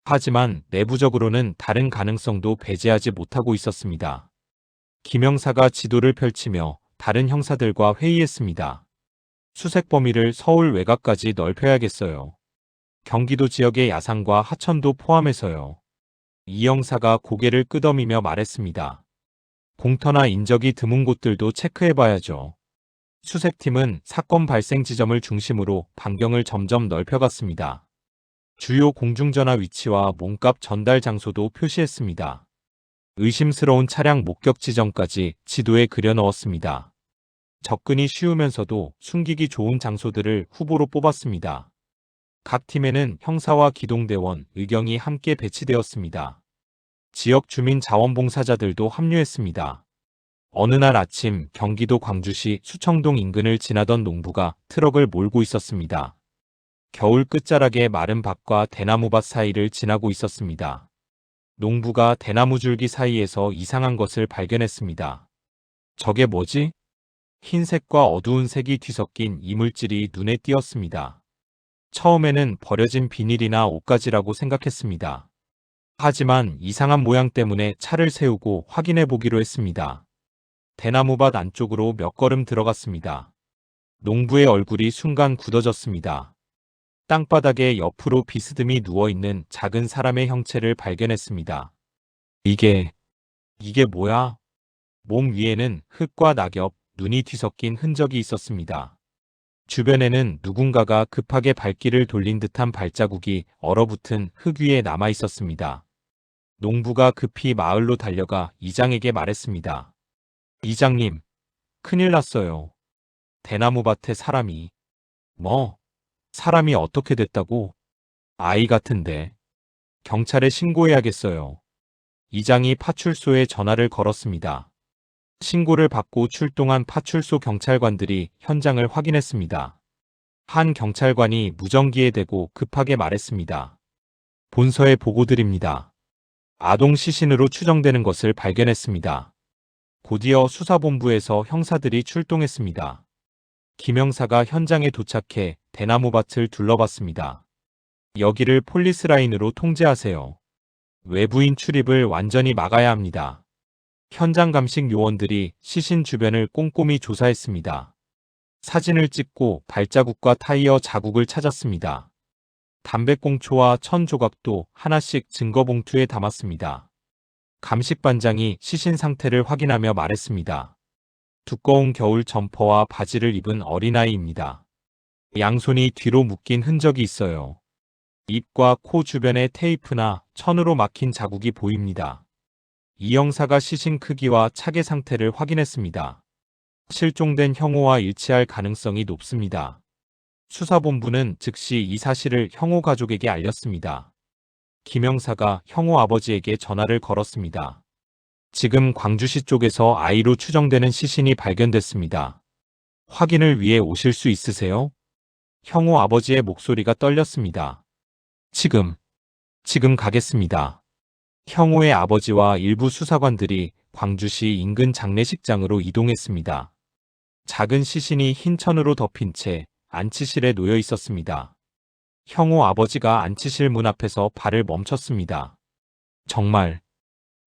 하지만 내부적으로는 다른 가능성도 배제하지 못하고 있었습니다. 김 형사가 지도를 펼치며 다른 형사들과 회의했습니다. 수색 범위를 서울 외곽까지 넓혀야겠어요. 경기도 지역의 야산과 하천도 포함해서요. 이 형사가 고개를 끄덕이며 말했습니다. 공터나 인적이 드문 곳들도 체크해봐야죠. 수색팀은 사건 발생 지점을 중심으로 반경을 점점 넓혀갔습니다. 주요 공중전화 위치와 몸값 전달 장소도 표시했습니다. 의심스러운 차량 목격 지점까지 지도에 그려넣었습니다. 접근이 쉬우면서도 숨기기 좋은 장소들을 후보로 뽑았습니다. 각 팀에는 형사와 기동대원, 의경이 함께 배치되었습니다. 지역 주민 자원봉사자들도 합류했습니다. 어느 날 아침 경기도 광주시 수청동 인근을 지나던 농부가 트럭을 몰고 있었습니다. 겨울 끝자락에 마른 밭과 대나무밭 사이를 지나고 있었습니다. 농부가 대나무 줄기 사이에서 이상한 것을 발견했습니다. 저게 뭐지? 흰색과 어두운 색이 뒤섞인 이물질이 눈에 띄었습니다. 처음에는 버려진 비닐이나 옷가지라고 생각했습니다. 하지만 이상한 모양 때문에 차를 세우고 확인해 보기로 했습니다. 대나무밭 안쪽으로 몇 걸음 들어갔습니다. 농부의 얼굴이 순간 굳어졌습니다. 땅바닥에 옆으로 비스듬히 누워있는 작은 사람의 형체를 발견했습니다. 이게 뭐야? 몸 위에는 흙과 낙엽, 눈이 뒤섞인 흔적이 있었습니다. 주변에는 누군가가 급하게 발길을 돌린 듯한 발자국이 얼어붙은 흙 위에 남아 있었습니다. 농부가 급히 마을로 달려가 이장에게 말했습니다. 이장님, 큰일 났어요. 대나무밭에 사람이. 뭐? 사람이 어떻게 됐다고? 아이 같은데. 경찰에 신고해야겠어요. 이장이 파출소에 전화를 걸었습니다. 신고를 받고 출동한 파출소 경찰관들이 현장을 확인했습니다. 한 경찰관이 무전기에 대고 급하게 말했습니다. 본서에 보고드립니다. 아동 시신으로 추정되는 것을 발견했습니다. 곧이어 수사본부에서 형사들이 출동했습니다. 김 형사가 현장에 도착해 대나무밭을 둘러봤습니다. 여기를 폴리스라인으로 통제하세요. 외부인 출입을 완전히 막아야 합니다. 현장 감식 요원들이 시신 주변을 꼼꼼히 조사했습니다. 사진을 찍고 발자국과 타이어 자국을 찾았습니다. 담배꽁초와 천 조각도 하나씩 증거봉투에 담았습니다. 감식반장이 시신 상태를 확인하며 말했습니다. 두꺼운 겨울 점퍼와 바지를 입은 어린아이입니다. 양손이 뒤로 묶인 흔적이 있어요. 입과 코 주변에 테이프나 천으로 막힌 자국이 보입니다. 이 형사가 시신 크기와 차계 상태를 확인했습니다. 실종된 형호와 일치할 가능성이 높습니다. 수사본부는 즉시 이 사실을 형호 가족에게 알렸습니다. 김 형사가 형호 아버지에게 전화를 걸었습니다. 지금 광주시 쪽에서 아이로 추정되는 시신이 발견됐습니다. 확인을 위해 오실 수 있으세요? 형호 아버지의 목소리가 떨렸습니다. 지금 가겠습니다. 형호의 아버지와 일부 수사관들이 광주시 인근 장례식장으로 이동했습니다. 작은 시신이 흰 천으로 덮인 채 안치실에 놓여 있었습니다. 형호 아버지가 안치실 문 앞에서 발을 멈췄습니다.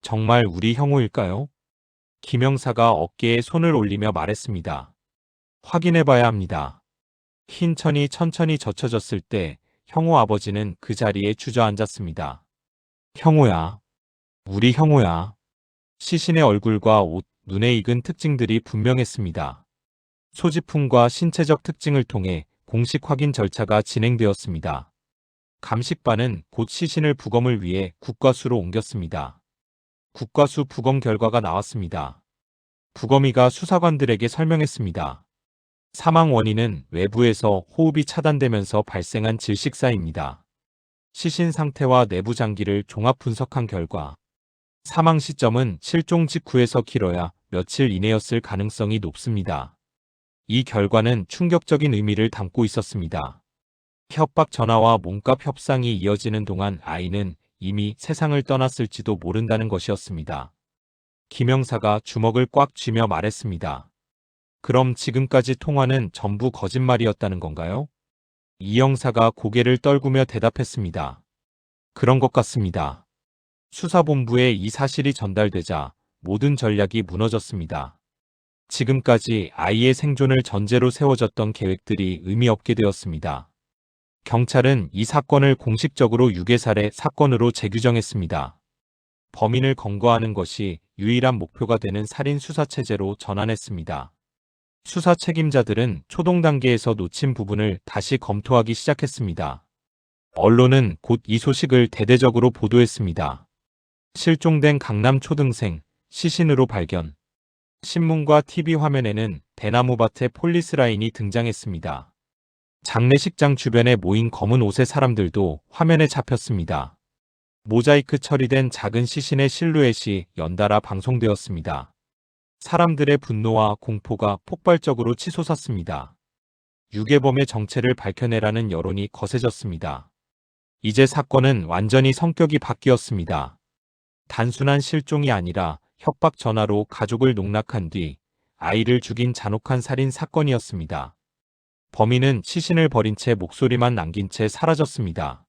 정말 우리 형호일까요? 김 형사가 어깨에 손을 올리며 말했습니다. 확인해봐야 합니다. 흰 천이 천천히 젖혀졌을 때 형호 아버지는 그 자리에 주저앉았습니다. 형호야. 우리 형호야. 시신의 얼굴과 옷, 눈에 익은 특징들이 분명했습니다. 소지품과 신체적 특징을 통해 공식 확인 절차가 진행되었습니다. 감식반은 곧 시신을 부검을 위해 국과수로 옮겼습니다. 국과수 부검 결과가 나왔습니다. 부검의가 수사관들에게 설명했습니다. 사망 원인은 외부에서 호흡이 차단되면서 발생한 질식사입니다. 시신 상태와 내부 장기를 종합 분석한 결과 사망 시점은 실종 직후에서 길어야 며칠 이내였을 가능성이 높습니다. 이 결과는 충격적인 의미를 담고 있었습니다. 협박 전화와 몸값 협상이 이어지는 동안 아이는 이미 세상을 떠났을지도 모른다는 것이었습니다. 김 형사가 주먹을 꽉 쥐며 말했습니다. 그럼 지금까지 통화는 전부 거짓말이었다는 건가요? 이 형사가 고개를 떨구며 대답했습니다. 그런 것 같습니다. 수사본부에 이 사실이 전달되자 모든 전략이 무너졌습니다. 지금까지 아이의 생존을 전제로 세워졌던 계획들이 의미 없게 되었습니다. 경찰은 이 사건을 공식적으로 유괴살해 사건으로 재규정했습니다. 범인을 검거하는 것이 유일한 목표가 되는 살인 수사체제로 전환했습니다. 수사 책임자들은 초동 단계에서 놓친 부분을 다시 검토하기 시작했습니다. 언론은 곧 이 소식을 대대적으로 보도했습니다. 실종된 강남 초등생, 시신으로 발견. 신문과 TV 화면에는 대나무밭에 폴리스라인이 등장했습니다. 장례식장 주변에 모인 검은 옷의 사람들도 화면에 잡혔습니다. 모자이크 처리된 작은 시신의 실루엣이 연달아 방송되었습니다. 사람들의 분노와 공포가 폭발적으로 치솟았습니다. 유괴범의 정체를 밝혀내라는 여론이 거세졌습니다. 이제 사건은 완전히 성격이 바뀌었습니다. 단순한 실종이 아니라 협박 전화로 가족을 농락한 뒤 아이를 죽인 잔혹한 살인 사건이었습니다. 범인은 시신을 버린 채 목소리만 남긴 채 사라졌습니다.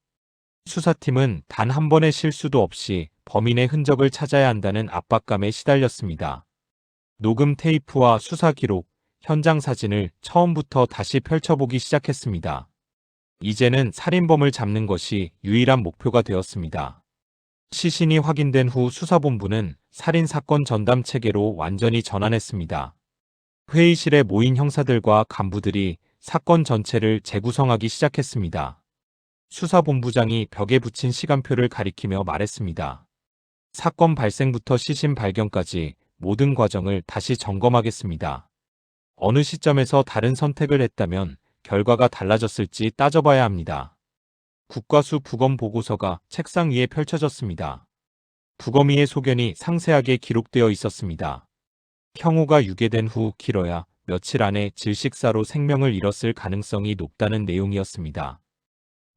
수사팀은 단 한 번의 실수도 없이 범인의 흔적을 찾아야 한다는 압박감에 시달렸습니다. 녹음 테이프와 수사 기록, 현장 사진을 처음부터 다시 펼쳐보기 시작했습니다. 이제는 살인범을 잡는 것이 유일한 목표가 되었습니다. 시신이 확인된 후 수사본부는 살인사건 전담 체계로 완전히 전환했습니다. 회의실에 모인 형사들과 간부들이 사건 전체를 재구성하기 시작했습니다. 수사본부장이 벽에 붙인 시간표를 가리키며 말했습니다. 사건 발생부터 시신 발견까지 모든 과정을 다시 점검하겠습니다. 어느 시점에서 다른 선택을 했다면 결과가 달라졌을지 따져봐야 합니다. 국과수 부검 보고서가 책상 위에 펼쳐졌습니다. 부검의의 소견이 상세하게 기록되어 있었습니다. 형호가 유괴된 후 길어야 며칠 안에 질식사로 생명을 잃었을 가능성이 높다는 내용이었습니다.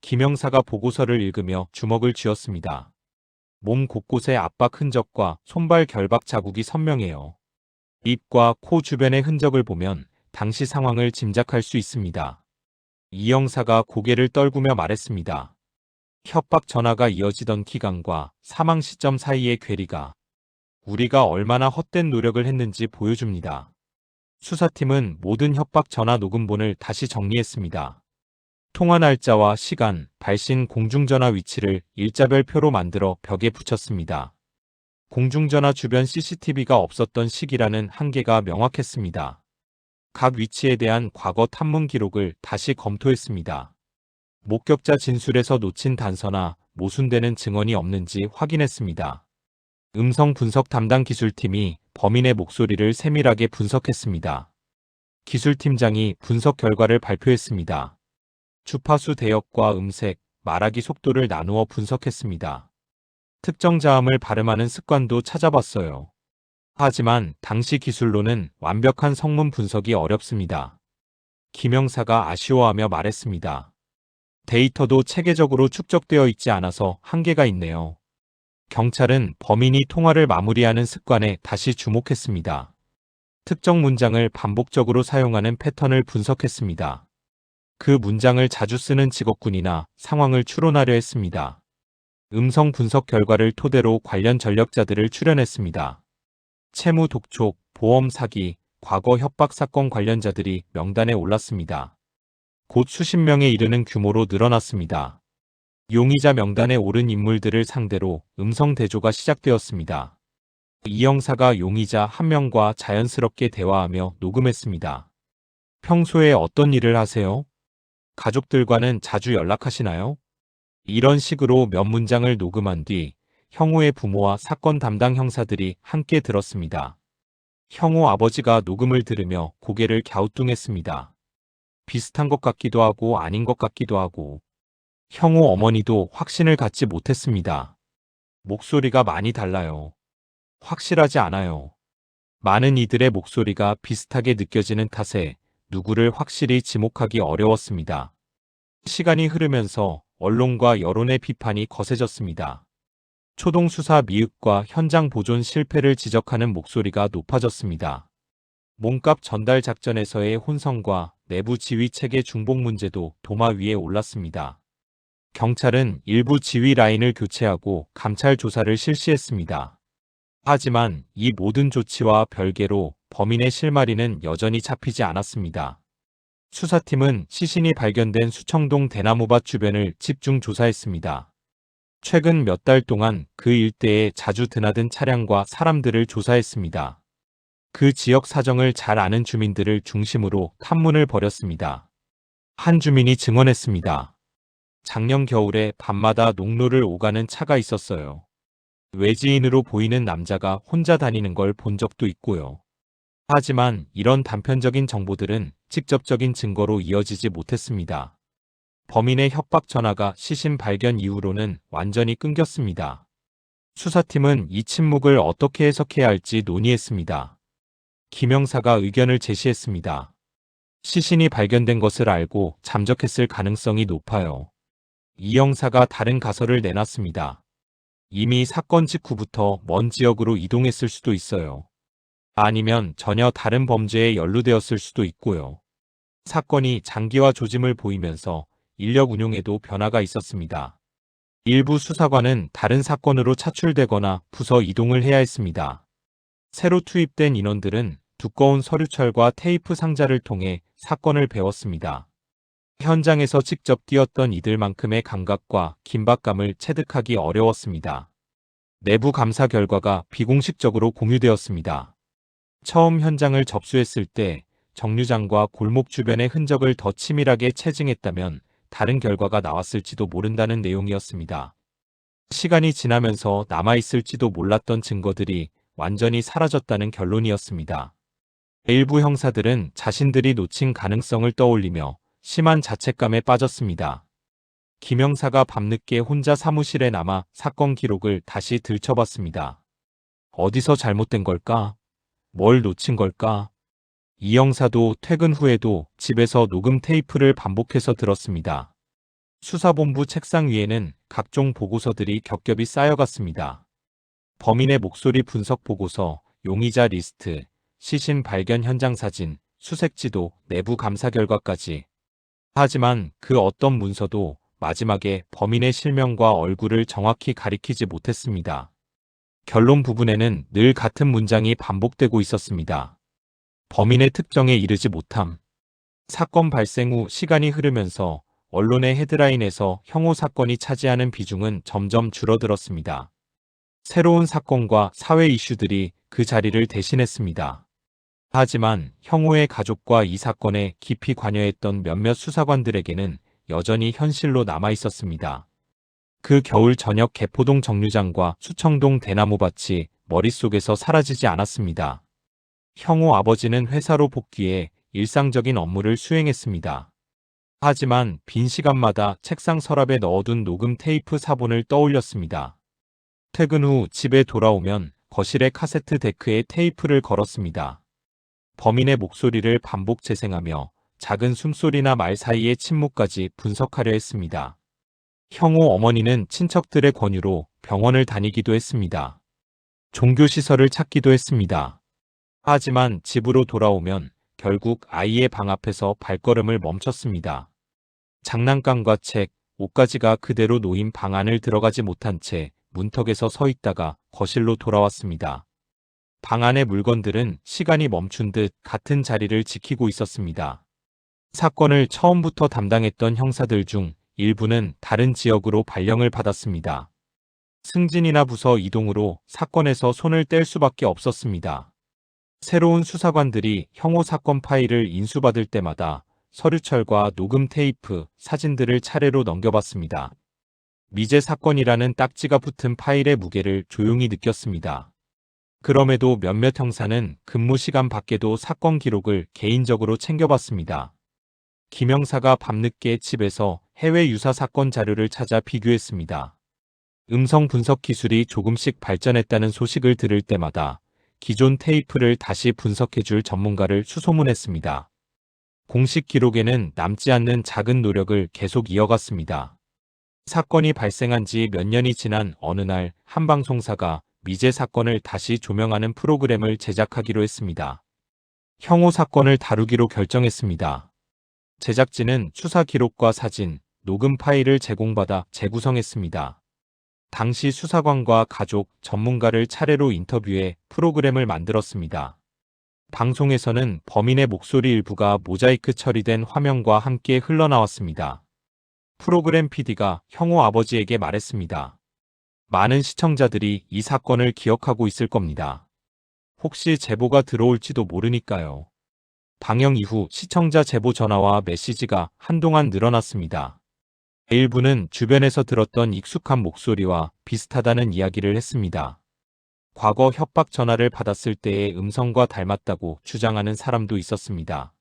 김영사가 보고서를 읽으며 주먹을 쥐었습니다. 몸 곳곳에 압박 흔적과 손발 결박 자국이 선명해요. 입과 코 주변의 흔적을 보면 당시 상황을 짐작할 수 있습니다. 이 형사가 고개를 떨구며 말했습니다. 협박 전화가 이어지던 기간과 사망 시점 사이의 괴리가 우리가 얼마나 헛된 노력을 했는지 보여줍니다. 수사팀은 모든 협박 전화 녹음본을 다시 정리했습니다. 통화 날짜와 시간, 발신 공중전화 위치를 일자별표로 만들어 벽에 붙였습니다. 공중전화 주변 CCTV가 없었던 시기라는 한계가 명확했습니다. 각 위치에 대한 과거 탐문 기록을 다시 검토했습니다. 목격자 진술에서 놓친 단서나 모순되는 증언이 없는지 확인했습니다. 음성 분석 담당 기술팀이 범인의 목소리를 세밀하게 분석했습니다. 기술팀장이 분석 결과를 발표했습니다. 주파수 대역과 음색, 말하기 속도를 나누어 분석했습니다. 특정 자음을 발음하는 습관도 찾아봤어요. 하지만 당시 기술로는 완벽한 성문 분석이 어렵습니다. 김영사가 아쉬워하며 말했습니다. 데이터도 체계적으로 축적되어 있지 않아서 한계가 있네요. 경찰은 범인이 통화를 마무리하는 습관에 다시 주목했습니다. 특정 문장을 반복적으로 사용하는 패턴을 분석했습니다. 그 문장을 자주 쓰는 직업군이나 상황을 추론하려 했습니다. 음성 분석 결과를 토대로 관련 전력자들을 추려냈습니다. 채무 독촉, 보험 사기, 과거 협박 사건 관련자들이 명단에 올랐습니다. 곧 수십 명에 이르는 규모로 늘어났습니다. 용의자 명단에 오른 인물들을 상대로 음성 대조가 시작되었습니다. 이 형사가 용의자 한 명과 자연스럽게 대화하며 녹음했습니다. 평소에 어떤 일을 하세요? 가족들과는 자주 연락하시나요? 이런 식으로 몇 문장을 녹음한 뒤 형우의 부모와 사건 담당 형사들이 함께 들었습니다. 형우 아버지가 녹음을 들으며 고개를 갸우뚱했습니다. 비슷한 것 같기도 하고 아닌 것 같기도 하고. 형우 어머니도 확신을 갖지 못했습니다. 목소리가 많이 달라요. 확실하지 않아요. 많은 이들의 목소리가 비슷하게 느껴지는 탓에 누구를 확실히 지목하기 어려웠습니다. 시간이 흐르면서 언론과 여론의 비판이 거세졌습니다. 초동 수사 미흡과 현장 보존 실패를 지적하는 목소리가 높아졌습니다. 몸값 전달 작전에서의 혼선과 내부 지휘 체계 중복 문제도 도마 위에 올랐습니다. 경찰은 일부 지휘 라인을 교체하고 감찰 조사를 실시했습니다. 하지만 이 모든 조치와 별개로 범인의 실마리는 여전히 잡히지 않았습니다. 수사팀은 시신이 발견된 수청동 대나무밭 주변을 집중 조사했습니다. 최근 몇 달 동안 그 일대에 자주 드나든 차량과 사람들을 조사했습니다. 그 지역 사정을 잘 아는 주민들을 중심으로 탐문을 벌였습니다. 한 주민이 증언했습니다. 작년 겨울에 밤마다 농로를 오가는 차가 있었어요. 외지인으로 보이는 남자가 혼자 다니는 걸 본 적도 있고요. 하지만 이런 단편적인 정보들은 직접적인 증거로 이어지지 못했습니다. 범인의 협박 전화가 시신 발견 이후로는 완전히 끊겼습니다. 수사팀은 이 침묵을 어떻게 해석해야 할지 논의했습니다. 김영사가 의견을 제시했습니다. 시신이 발견된 것을 알고 잠적했을 가능성이 높아요. 이 형사가 다른 가설을 내놨습니다. 이미 사건 직후부터 먼 지역으로 이동했을 수도 있어요. 아니면 전혀 다른 범죄에 연루되었을 수도 있고요. 사건이 장기화 조짐을 보이면서 인력 운용에도 변화가 있었습니다. 일부 수사관은 다른 사건으로 차출되거나 부서 이동을 해야 했습니다. 새로 투입된 인원들은 두꺼운 서류철과 테이프 상자를 통해 사건을 배웠습니다. 현장에서 직접 뛰었던 이들만큼의 감각과 긴박감을 체득하기 어려웠습니다. 내부 감사 결과가 비공식적으로 공유되었습니다. 처음 현장을 접수했을 때 정류장과 골목 주변의 흔적을 더 치밀하게 체증했다면 다른 결과가 나왔을지도 모른다는 내용이었습니다. 시간이 지나면서 남아있을지도 몰랐던 증거들이 완전히 사라졌다는 결론이었습니다. 일부 형사들은 자신들이 놓친 가능성을 떠올리며 심한 자책감에 빠졌습니다. 김영사가 밤늦게 혼자 사무실에 남아 사건 기록을 다시 들춰봤습니다. 어디서 잘못된 걸까? 뭘 놓친 걸까? 이 형사도 퇴근 후에도 집에서 녹음 테이프를 반복해서 들었습니다. 수사본부 책상 위에는 각종 보고서들이 겹겹이 쌓여갔습니다. 범인의 목소리 분석 보고서, 용의자 리스트, 시신 발견 현장 사진, 수색지도, 내부 감사 결과까지. 하지만 그 어떤 문서도 마지막에 범인의 실명과 얼굴을 정확히 가리키지 못했습니다. 결론 부분에는 늘 같은 문장이 반복되고 있었습니다. 범인의 특정에 이르지 못함. 사건 발생 후 시간이 흐르면서 언론의 헤드라인에서 형오 사건이 차지하는 비중은 점점 줄어들었습니다. 새로운 사건과 사회 이슈들이 그 자리를 대신했습니다. 하지만 형오의 가족과 이 사건에 깊이 관여했던 몇몇 수사관들에게는 여전히 현실로 남아 있었습니다. 그 겨울 저녁 개포동 정류장과 수청동 대나무밭이 머릿속에서 사라지지 않았습니다. 형오 아버지는 회사로 복귀해 일상적인 업무를 수행했습니다. 하지만 빈 시간마다 책상 서랍에 넣어둔 녹음 테이프 사본을 떠올렸습니다. 퇴근 후 집에 돌아오면 거실의 카세트 데크에 테이프를 걸었습니다. 범인의 목소리를 반복 재생하며 작은 숨소리나 말 사이의 침묵까지 분석하려 했습니다. 형오 어머니는 친척들의 권유로 병원을 다니기도 했습니다. 종교시설을 찾기도 했습니다. 하지만 집으로 돌아오면 결국 아이의 방 앞에서 발걸음을 멈췄습니다. 장난감과 책, 옷가지가 그대로 놓인 방 안을 들어가지 못한 채 문턱에서 서 있다가 거실로 돌아왔습니다. 방 안의 물건들은 시간이 멈춘 듯 같은 자리를 지키고 있었습니다. 사건을 처음부터 담당했던 형사들 중 일부는 다른 지역으로 발령을 받았습니다. 승진이나 부서 이동으로 사건에서 손을 뗄 수밖에 없었습니다. 새로운 수사관들이 형오 사건 파일을 인수받을 때마다 서류철과 녹음 테이프, 사진들을 차례로 넘겨봤습니다. 미제 사건이라는 딱지가 붙은 파일의 무게를 조용히 느꼈습니다. 그럼에도 몇몇 형사는 근무 시간 밖에도 사건 기록을 개인적으로 챙겨봤습니다. 김 형사가 밤늦게 집에서 해외 유사 사건 자료를 찾아 비교했습니다. 음성 분석 기술이 조금씩 발전했다는 소식을 들을 때마다 기존 테이프를 다시 분석해줄 전문가를 수소문했습니다. 공식 기록에는 남지 않는 작은 노력을 계속 이어갔습니다. 사건이 발생한 지 몇 년이 지난 어느 날 한 방송사가 미제 사건을 다시 조명하는 프로그램을 제작하기로 했습니다. 형오 사건을 다루기로 결정했습니다. 제작진은 수사 기록과 사진, 녹음 파일을 제공받아 재구성했습니다. 당시 수사관과 가족, 전문가를 차례로 인터뷰해 프로그램을 만들었습니다. 방송에서는 범인의 목소리 일부가 모자이크 처리된 화면과 함께 흘러나왔습니다. 프로그램 PD가 형오 아버지에게 말했습니다. 많은 시청자들이 이 사건을 기억하고 있을 겁니다. 혹시 제보가 들어올지도 모르니까요. 방영 이후 시청자 제보 전화와 메시지가 한동안 늘어났습니다. 일부는 주변에서 들었던 익숙한 목소리와 비슷하다는 이야기를 했습니다. 과거 협박 전화를 받았을 때의 음성과 닮았다고 주장하는 사람도 있었습니다.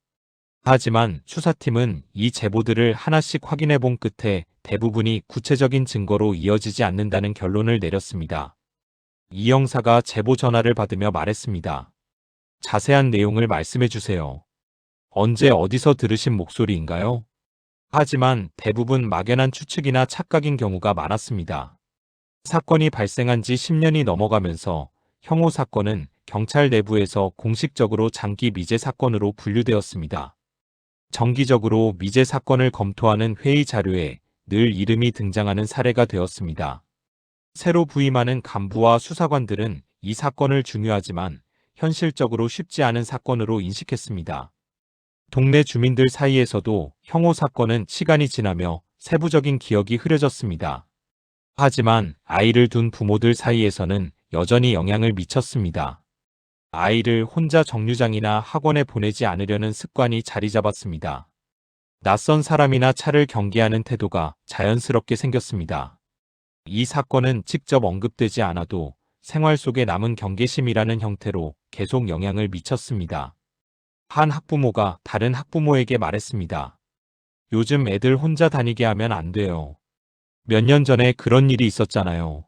하지만 수사팀은 이 제보들을 하나씩 확인해 본 끝에 대부분이 구체적인 증거로 이어지지 않는다는 결론을 내렸습니다. 이 형사가 제보 전화를 받으며 말했습니다. 자세한 내용을 말씀해 주세요. 언제 어디서 들으신 목소리인가요? 하지만 대부분 막연한 추측이나 착각인 경우가 많았습니다. 사건이 발생한 지 10년이 넘어가면서 형오 사건은 경찰 내부에서 공식적으로 장기 미제 사건으로 분류되었습니다. 정기적으로 미제 사건을 검토하는 회의 자료에 늘 이름이 등장하는 사례가 되었습니다. 새로 부임하는 간부와 수사관들은 이 사건을 중요하지만 현실적으로 쉽지 않은 사건으로 인식했습니다. 동네 주민들 사이에서도 형오 사건은 시간이 지나며 세부적인 기억이 흐려졌습니다. 하지만 아이를 둔 부모들 사이에서는 여전히 영향을 미쳤습니다. 아이를 혼자 정류장이나 학원에 보내지 않으려는 습관이 자리 잡았습니다. 낯선 사람이나 차를 경계하는 태도가 자연스럽게 생겼습니다. 이 사건은 직접 언급되지 않아도 생활 속에 남은 경계심이라는 형태로 계속 영향을 미쳤습니다. 한 학부모가 다른 학부모에게 말했습니다. 요즘 애들 혼자 다니게 하면 안 돼요. 몇 년 전에 그런 일이 있었잖아요.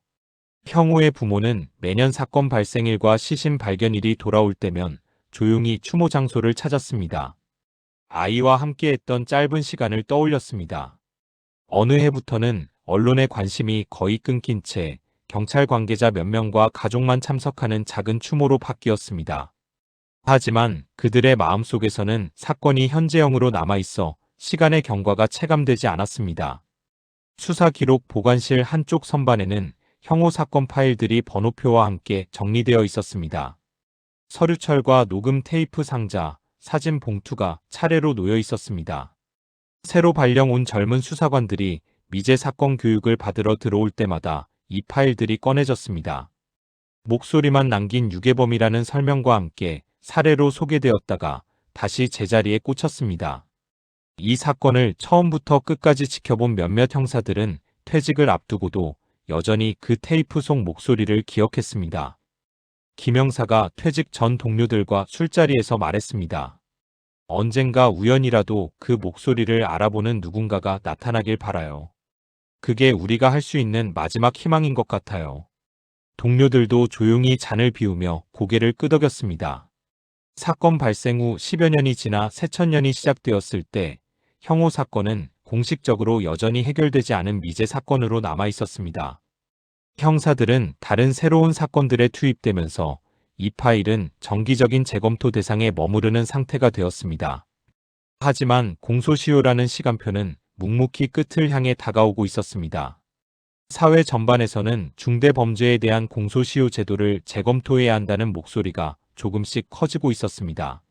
형우의 부모는 매년 사건 발생일과 시신 발견일이 돌아올 때면 조용히 추모 장소를 찾았습니다. 아이와 함께했던 짧은 시간을 떠올렸습니다. 어느 해부터는 언론의 관심이 거의 끊긴 채 경찰 관계자 몇 명과 가족만 참석하는 작은 추모로 바뀌었습니다. 하지만 그들의 마음속에서는 사건이 현재형으로 남아있어 시간의 경과가 체감되지 않았습니다. 수사 기록 보관실 한쪽 선반에는 형호 사건 파일들이 번호표와 함께 정리되어 있었습니다. 서류철과 녹음 테이프 상자, 사진 봉투가 차례로 놓여 있었습니다. 새로 발령 온 젊은 수사관들이 미제 사건 교육을 받으러 들어올 때마다 이 파일들이 꺼내졌습니다. 목소리만 남긴 유괴범이라는 설명과 함께 사례로 소개되었다가 다시 제자리에 꽂혔습니다. 이 사건을 처음부터 끝까지 지켜본 몇몇 형사들은 퇴직을 앞두고도 여전히 그 테이프 속 목소리를 기억했습니다. 김 형사가 퇴직 전 동료들과 술자리에서 말했습니다. 언젠가 우연이라도 그 목소리를 알아보는 누군가가 나타나길 바라요. 그게 우리가 할 수 있는 마지막 희망인 것 같아요. 동료들도 조용히 잔을 비우며 고개를 끄덕였습니다. 사건 발생 후 10여 년이 지나 새천년이 시작되었을 때 형호 사건은 공식적으로 여전히 해결되지 않은 미제 사건으로 남아 있었습니다. 형사들은 다른 새로운 사건들에 투입되면서 이 파일은 정기적인 재검토 대상에 머무르는 상태가 되었습니다. 하지만 공소시효라는 시간표는 묵묵히 끝을 향해 다가오고 있었습니다. 사회 전반에서는 중대범죄에 대한 공소시효 제도를 재검토해야 한다는 목소리가 조금씩 커지고 있었습니다.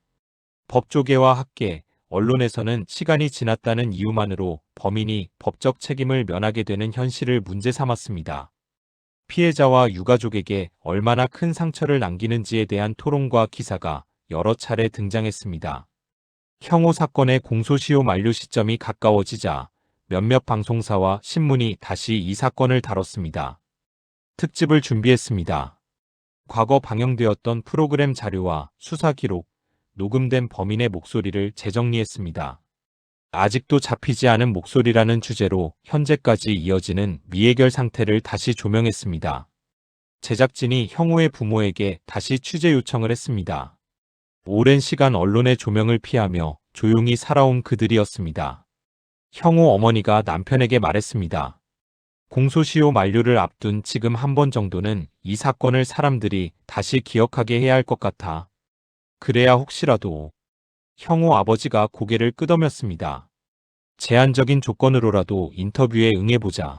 법조계와 학계, 언론에서는 시간이 지났다는 이유만으로 범인이 법적 책임을 면하게 되는 현실을 문제 삼았습니다. 피해자와 유가족에게 얼마나 큰 상처를 남기는지에 대한 토론과 기사가 여러 차례 등장했습니다. 형호 사건의 공소시효 만료 시점이 가까워지자 몇몇 방송사와 신문이 다시 이 사건을 다뤘습니다. 특집을 준비했습니다. 과거 방영되었던 프로그램 자료와 수사 기록, 녹음된 범인의 목소리를 재정리했습니다. 아직도 잡히지 않은 목소리라는 주제로 현재까지 이어지는 미해결 상태를 다시 조명했습니다. 제작진이 형호의 부모에게 다시 취재 요청을 했습니다. 오랜 시간 언론의 조명을 피하며 조용히 살아온 그들이었습니다. 형호 어머니가 남편에게 말했습니다. 공소시효 만료를 앞둔 지금 한 번 정도는 이 사건을 사람들이 다시 기억하게 해야 할 것 같아. 그래야 혹시라도. 형호 아버지가 고개를 끄덕였습니다. 제한적인 조건으로라도 인터뷰에 응해보자.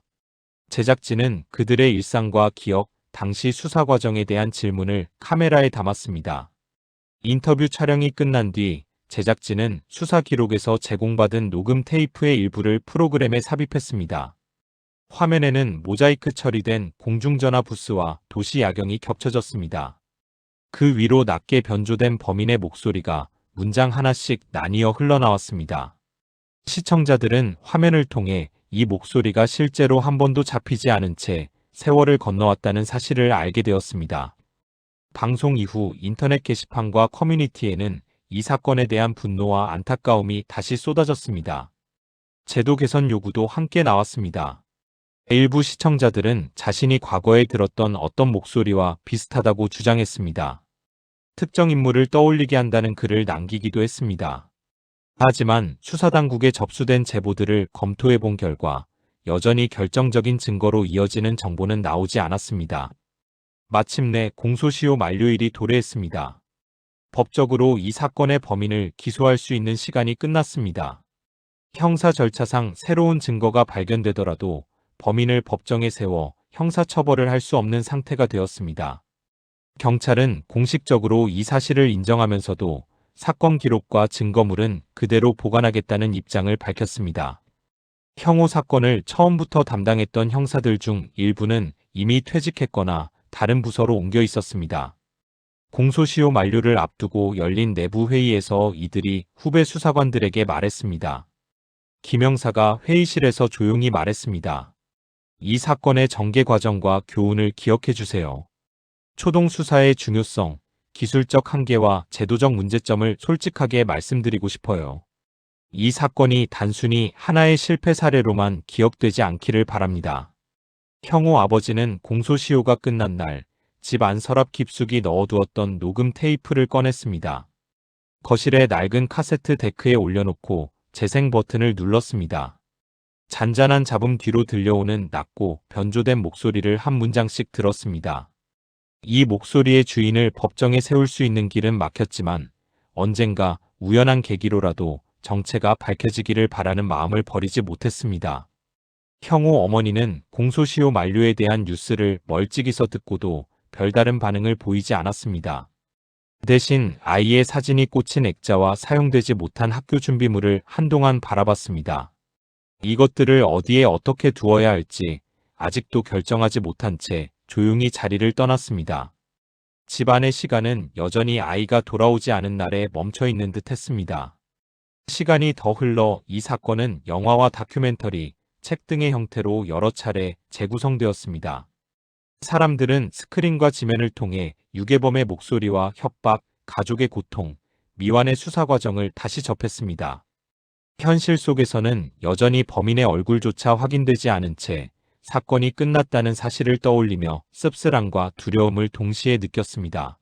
제작진은 그들의 일상과 기억, 당시 수사 과정에 대한 질문을 카메라에 담았습니다. 인터뷰 촬영이 끝난 뒤 제작진은 수사 기록에서 제공받은 녹음 테이프의 일부를 프로그램에 삽입했습니다. 화면에는 모자이크 처리된 공중전화 부스와 도시 야경이 겹쳐졌습니다. 그 위로 낮게 변조된 범인의 목소리가 문장 하나씩 나뉘어 흘러나왔습니다. 시청자들은 화면을 통해 이 목소리가 실제로 한 번도 잡히지 않은 채 세월을 건너왔다는 사실을 알게 되었습니다. 방송 이후 인터넷 게시판과 커뮤니티에는 이 사건에 대한 분노와 안타까움이 다시 쏟아졌습니다. 제도 개선 요구도 함께 나왔습니다. 일부 시청자들은 자신이 과거에 들었던 어떤 목소리와 비슷하다고 주장했습니다. 특정 인물을 떠올리게 한다는 글을 남기기도 했습니다. 하지만 수사당국에 접수된 제보들을 검토해 본 결과 여전히 결정적인 증거로 이어지는 정보는 나오지 않았습니다. 마침내 공소시효 만료일이 도래했습니다. 법적으로 이 사건의 범인을 기소할 수 있는 시간이 끝났습니다. 형사 절차상 새로운 증거가 발견되더라도 범인을 법정에 세워 형사처벌을 할 수 없는 상태가 되었습니다. 경찰은 공식적으로 이 사실을 인정하면서도 사건 기록과 증거물은 그대로 보관하겠다는 입장을 밝혔습니다. 형호 사건을 처음부터 담당했던 형사들 중 일부는 이미 퇴직했거나 다른 부서로 옮겨 있었습니다. 공소시효 만료를 앞두고 열린 내부 회의에서 이들이 후배 수사관들에게 말했습니다. 김 형사가 회의실에서 조용히 말했습니다. 이 사건의 전개 과정과 교훈을 기억해 주세요. 초동 수사의 중요성, 기술적 한계와 제도적 문제점을 솔직하게 말씀드리고 싶어요. 이 사건이 단순히 하나의 실패 사례로만 기억되지 않기를 바랍니다. 형호 아버지는 공소시효가 끝난 날 집 안 서랍 깊숙이 넣어두었던 녹음 테이프를 꺼냈습니다. 거실에 낡은 카세트 데크에 올려놓고 재생 버튼을 눌렀습니다. 잔잔한 잡음 뒤로 들려오는 낮고 변조된 목소리를 한 문장씩 들었습니다. 이 목소리의 주인을 법정에 세울 수 있는 길은 막혔지만 언젠가 우연한 계기로라도 정체가 밝혀지기를 바라는 마음을 버리지 못했습니다. 형우 어머니는 공소시효 만료에 대한 뉴스를 멀찍이서 듣고도 별다른 반응을 보이지 않았습니다. 대신 아이의 사진이 꽂힌 액자와 사용되지 못한 학교 준비물을 한동안 바라봤습니다. 이것들을 어디에 어떻게 두어야 할지 아직도 결정하지 못한 채 조용히 자리를 떠났습니다. 집안의 시간은 여전히 아이가 돌아오지 않은 날에 멈춰 있는 듯 했습니다. 시간이 더 흘러 이 사건은 영화와 다큐멘터리, 책 등의 형태로 여러 차례 재구성되었습니다. 사람들은 스크린과 지면을 통해 유괴범의 목소리와 협박, 가족의 고통, 미완의 수사 과정을 다시 접했습니다. 현실 속에서는 여전히 범인의 얼굴조차 확인되지 않은 채 사건이 끝났다는 사실을 떠올리며 씁쓸함과 두려움을 동시에 느꼈습니다.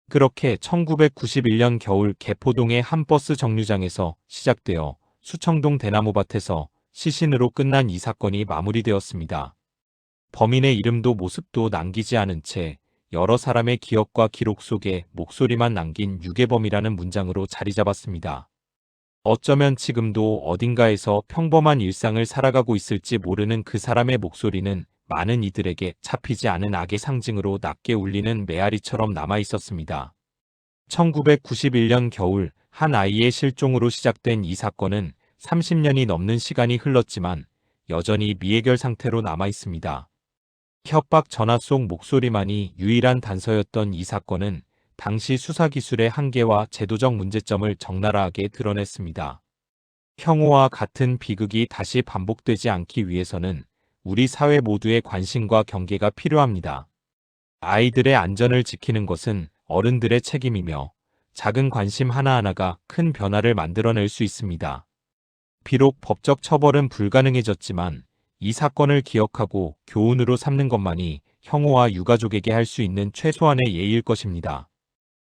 그렇게 1991년 겨울 개포동의 한 버스 정류장에서 시작되어 수청동 대나무밭에서 시신으로 끝난 이 사건이 마무리되었습니다. 범인의 이름도 모습도 남기지 않은 채 여러 사람의 기억과 기록 속에 목소리만 남긴 유괴범이라는 문장으로 자리 잡았습니다. 어쩌면 지금도 어딘가에서 평범한 일상을 살아가고 있을지 모르는 그 사람의 목소리는 많은 이들에게 잡히지 않은 악의 상징으로 낮게 울리는 메아리처럼 남아 있었습니다. 1991년 겨울 한 아이의 실종으로 시작된 이 사건은 30년이 넘는 시간이 흘렀지만 여전히 미해결 상태로 남아 있습니다. 협박 전화 속 목소리만이 유일한 단서였던 이 사건은 당시 수사기술의 한계와 제도적 문제점을 적나라하게 드러냈습니다. 형우와 같은 비극이 다시 반복되지 않기 위해서는 우리 사회 모두의 관심과 경계가 필요합니다. 아이들의 안전을 지키는 것은 어른들의 책임이며 작은 관심 하나하나가 큰 변화를 만들어낼 수 있습니다. 비록 법적 처벌은 불가능해졌지만 이 사건을 기억하고 교훈으로 삼는 것만이 형우와 유가족에게 할 수 있는 최소한의 예의일 것입니다.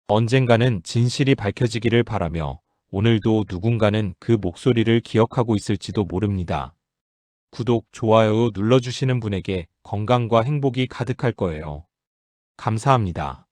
언젠가는 진실이 밝혀지기를 바라며 오늘도 누군가는 그 목소리를 기억하고 있을지도 모릅니다. 구독, 좋아요 눌러주시는 분에게 건강과 행복이 가득할 거예요. 감사합니다.